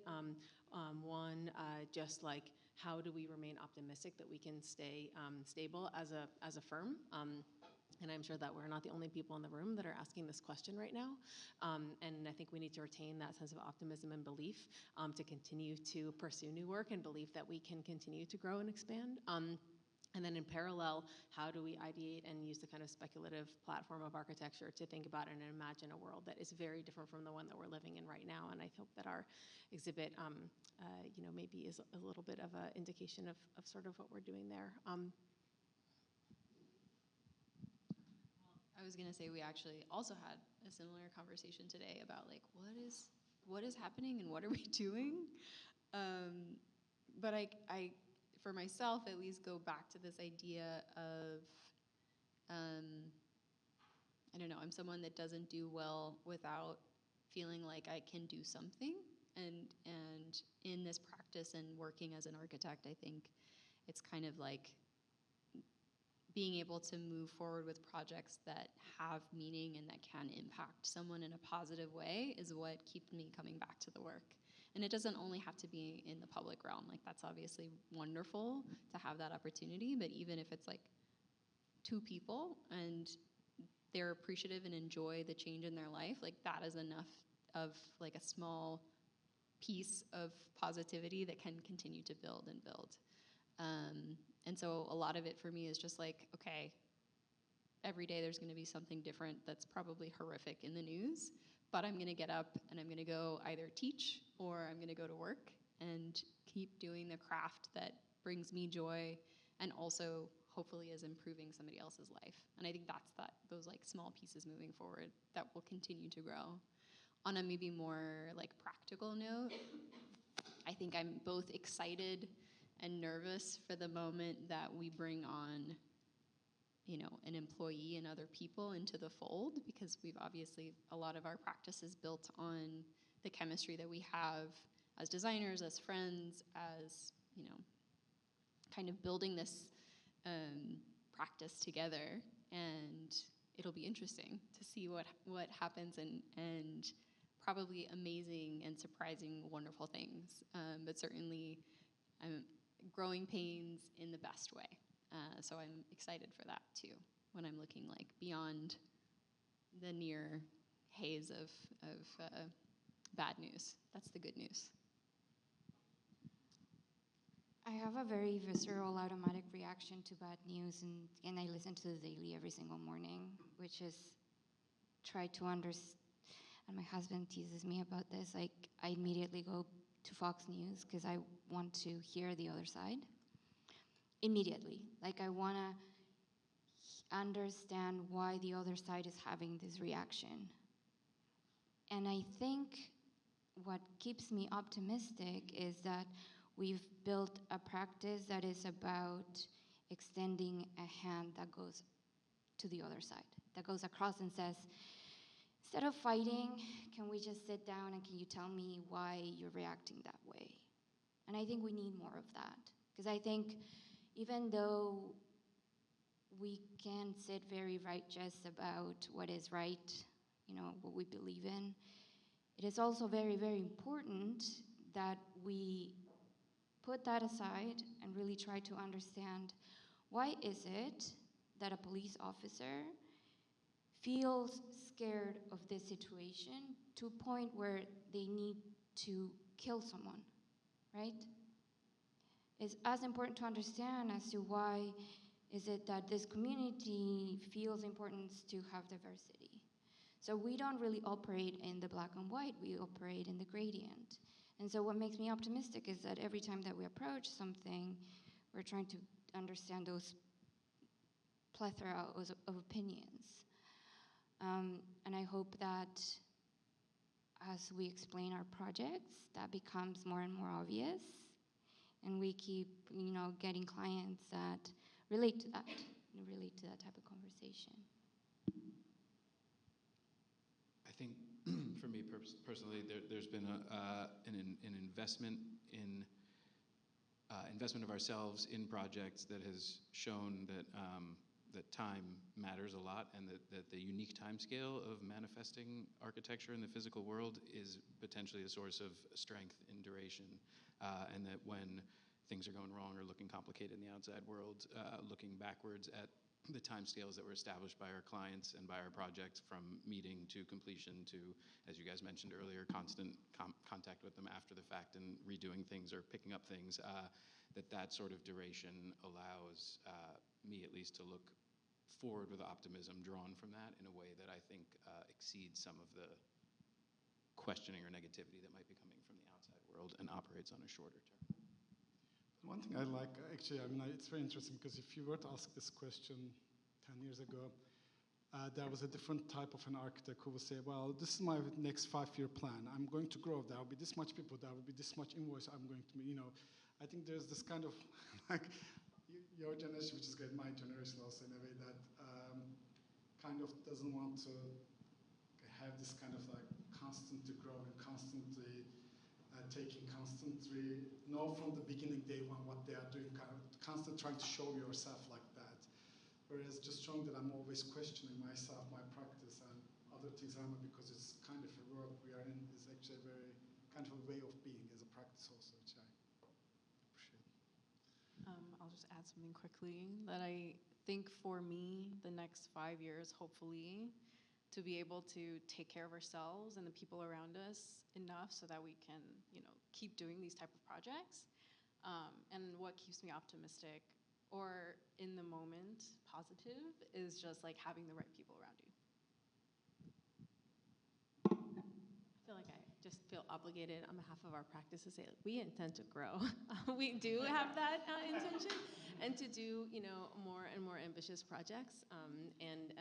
Speaker 9: One, just like, how do we remain optimistic that we can stay stable as a firm? And I'm sure that we're not the only people in the room that are asking this question right now. And I think we need to retain that sense of optimism and belief to continue to pursue new work and believe that we can continue to grow and expand. And then in parallel, how do we ideate and use the kind of speculative platform of architecture to think about and imagine a world that is very different from the one that we're living in right now? And I hope that our exhibit, maybe is a little bit of an indication of sort of what we're doing there.
Speaker 6: I was gonna say we actually also had a similar conversation today about like
Speaker 12: what is happening and what are we doing? But I, for myself at least, go back to this idea of, I don't know, I'm someone that doesn't do well without feeling like I can do something. And in this practice and working as an architect, I think it's kind of like being able to move forward with projects that have meaning and that can impact someone in a positive way is what keeps me coming back to the work. And it doesn't only have to be in the public realm. Like, that's obviously wonderful to have that opportunity, but even if it's like 2 people and they're appreciative and enjoy the change in their life, like that is enough of like a small piece of positivity that can continue to build and build. And so a lot of it for me is just like, okay, every day there's going to be something different that's probably horrific in the news, but I'm going to get up and I'm going to go either teach or I'm going to go to work and keep doing the craft that brings me joy and also hopefully is improving somebody else's life. And I think that's those like small pieces moving forward that will continue to grow. On a maybe more like practical note, I think I'm both excited and nervous for the moment that we bring on, you know, an employee and other people into the fold, because we've obviously, a lot of our practice is built on the chemistry that we have as designers, as friends, as, you know, kind of building this practice together. And it'll be interesting to see what happens and probably amazing and surprising, wonderful things. But certainly growing pains in the best way. So I'm excited for that too, when I'm looking like beyond the near haze of bad news. That's the good news.
Speaker 4: I have a very visceral, automatic reaction to bad news, and I listen to the Daily every single morning, which is try to understand, and my husband teases me about this, like I immediately go to Fox News because I want to hear the other side. Immediately. Like I want to understand why the other side is having this reaction. And I think what keeps me optimistic is that we've built a practice that is about extending a hand that goes to the other side, that goes across and says, instead of fighting, can we just sit down and can you tell me why you're reacting that way? And I think we need more of that. Because I think even though we can sit very righteous about what is right, you know, what we believe in, it is also very, very important that we put that aside and really try to understand why is it that a police officer feels scared of this situation to a point where they need to kill someone, right? It's as important to understand as to why is it that this community feels importance to have diversity. So we don't really operate in the black and white, we operate in the gradient. And so what makes me optimistic is that every time that we approach something, we're trying to understand those plethora of opinions. And I hope that as we explain our projects, that becomes more and more obvious, and we keep, you know, getting clients that relate to that type of conversation.
Speaker 8: I think for me personally, there's been an investment in investment of ourselves in projects that has shown that that time matters a lot, and that the unique time scale of manifesting architecture in the physical world is potentially a source of strength in duration, and that when things are going wrong or looking complicated in the outside world, looking backwards at the timescales that were established by our clients and by our projects, from meeting to completion to, as you guys mentioned earlier, constant contact with them after the fact and redoing things or picking up things, that sort of duration allows me at least to look forward with optimism drawn from that in a way that I think exceeds some of the questioning or negativity that might be coming from the outside world and operates on a shorter term.
Speaker 7: One thing I like, actually, I mean, it's very interesting because if you were to ask this question 10 years ago, there was a different type of an architect who would say, well, this is my next 5-year plan. I'm going to grow. There will be this much people. There will be this much invoice. I'm going to, I think there's this kind of, like, your generation, which is great, my generation also in a way that kind of doesn't want to have this kind of like constantly growing, constantly constantly know from the beginning, day one, what they are doing, kind of constantly trying to show yourself like that. Whereas just showing that I'm always questioning myself, my practice, and other things around me, because it's kind of a world we are in, is actually a very kind of a way of being as a practice also, which I appreciate.
Speaker 5: I'll just add something quickly, that I think for me, the next 5 years, hopefully, to be able to take care of ourselves and the people around us enough so that we can, keep doing these type of projects. And what keeps me optimistic or in the moment positive is just like having the right people around you.
Speaker 9: I feel like I just feel obligated on behalf of our practice to say, like, we intend to grow. We do have that intention, and to do, more and more ambitious projects, and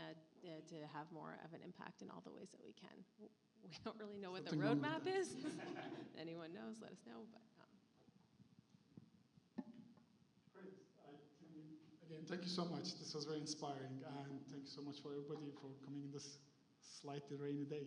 Speaker 9: to have more of an impact in all the ways that we can. We don't really know what the roadmap is. Anyone knows, let us know. But
Speaker 7: Great. Again, thank you so much. This was very inspiring, and thank you so much for everybody for coming in this slightly rainy day.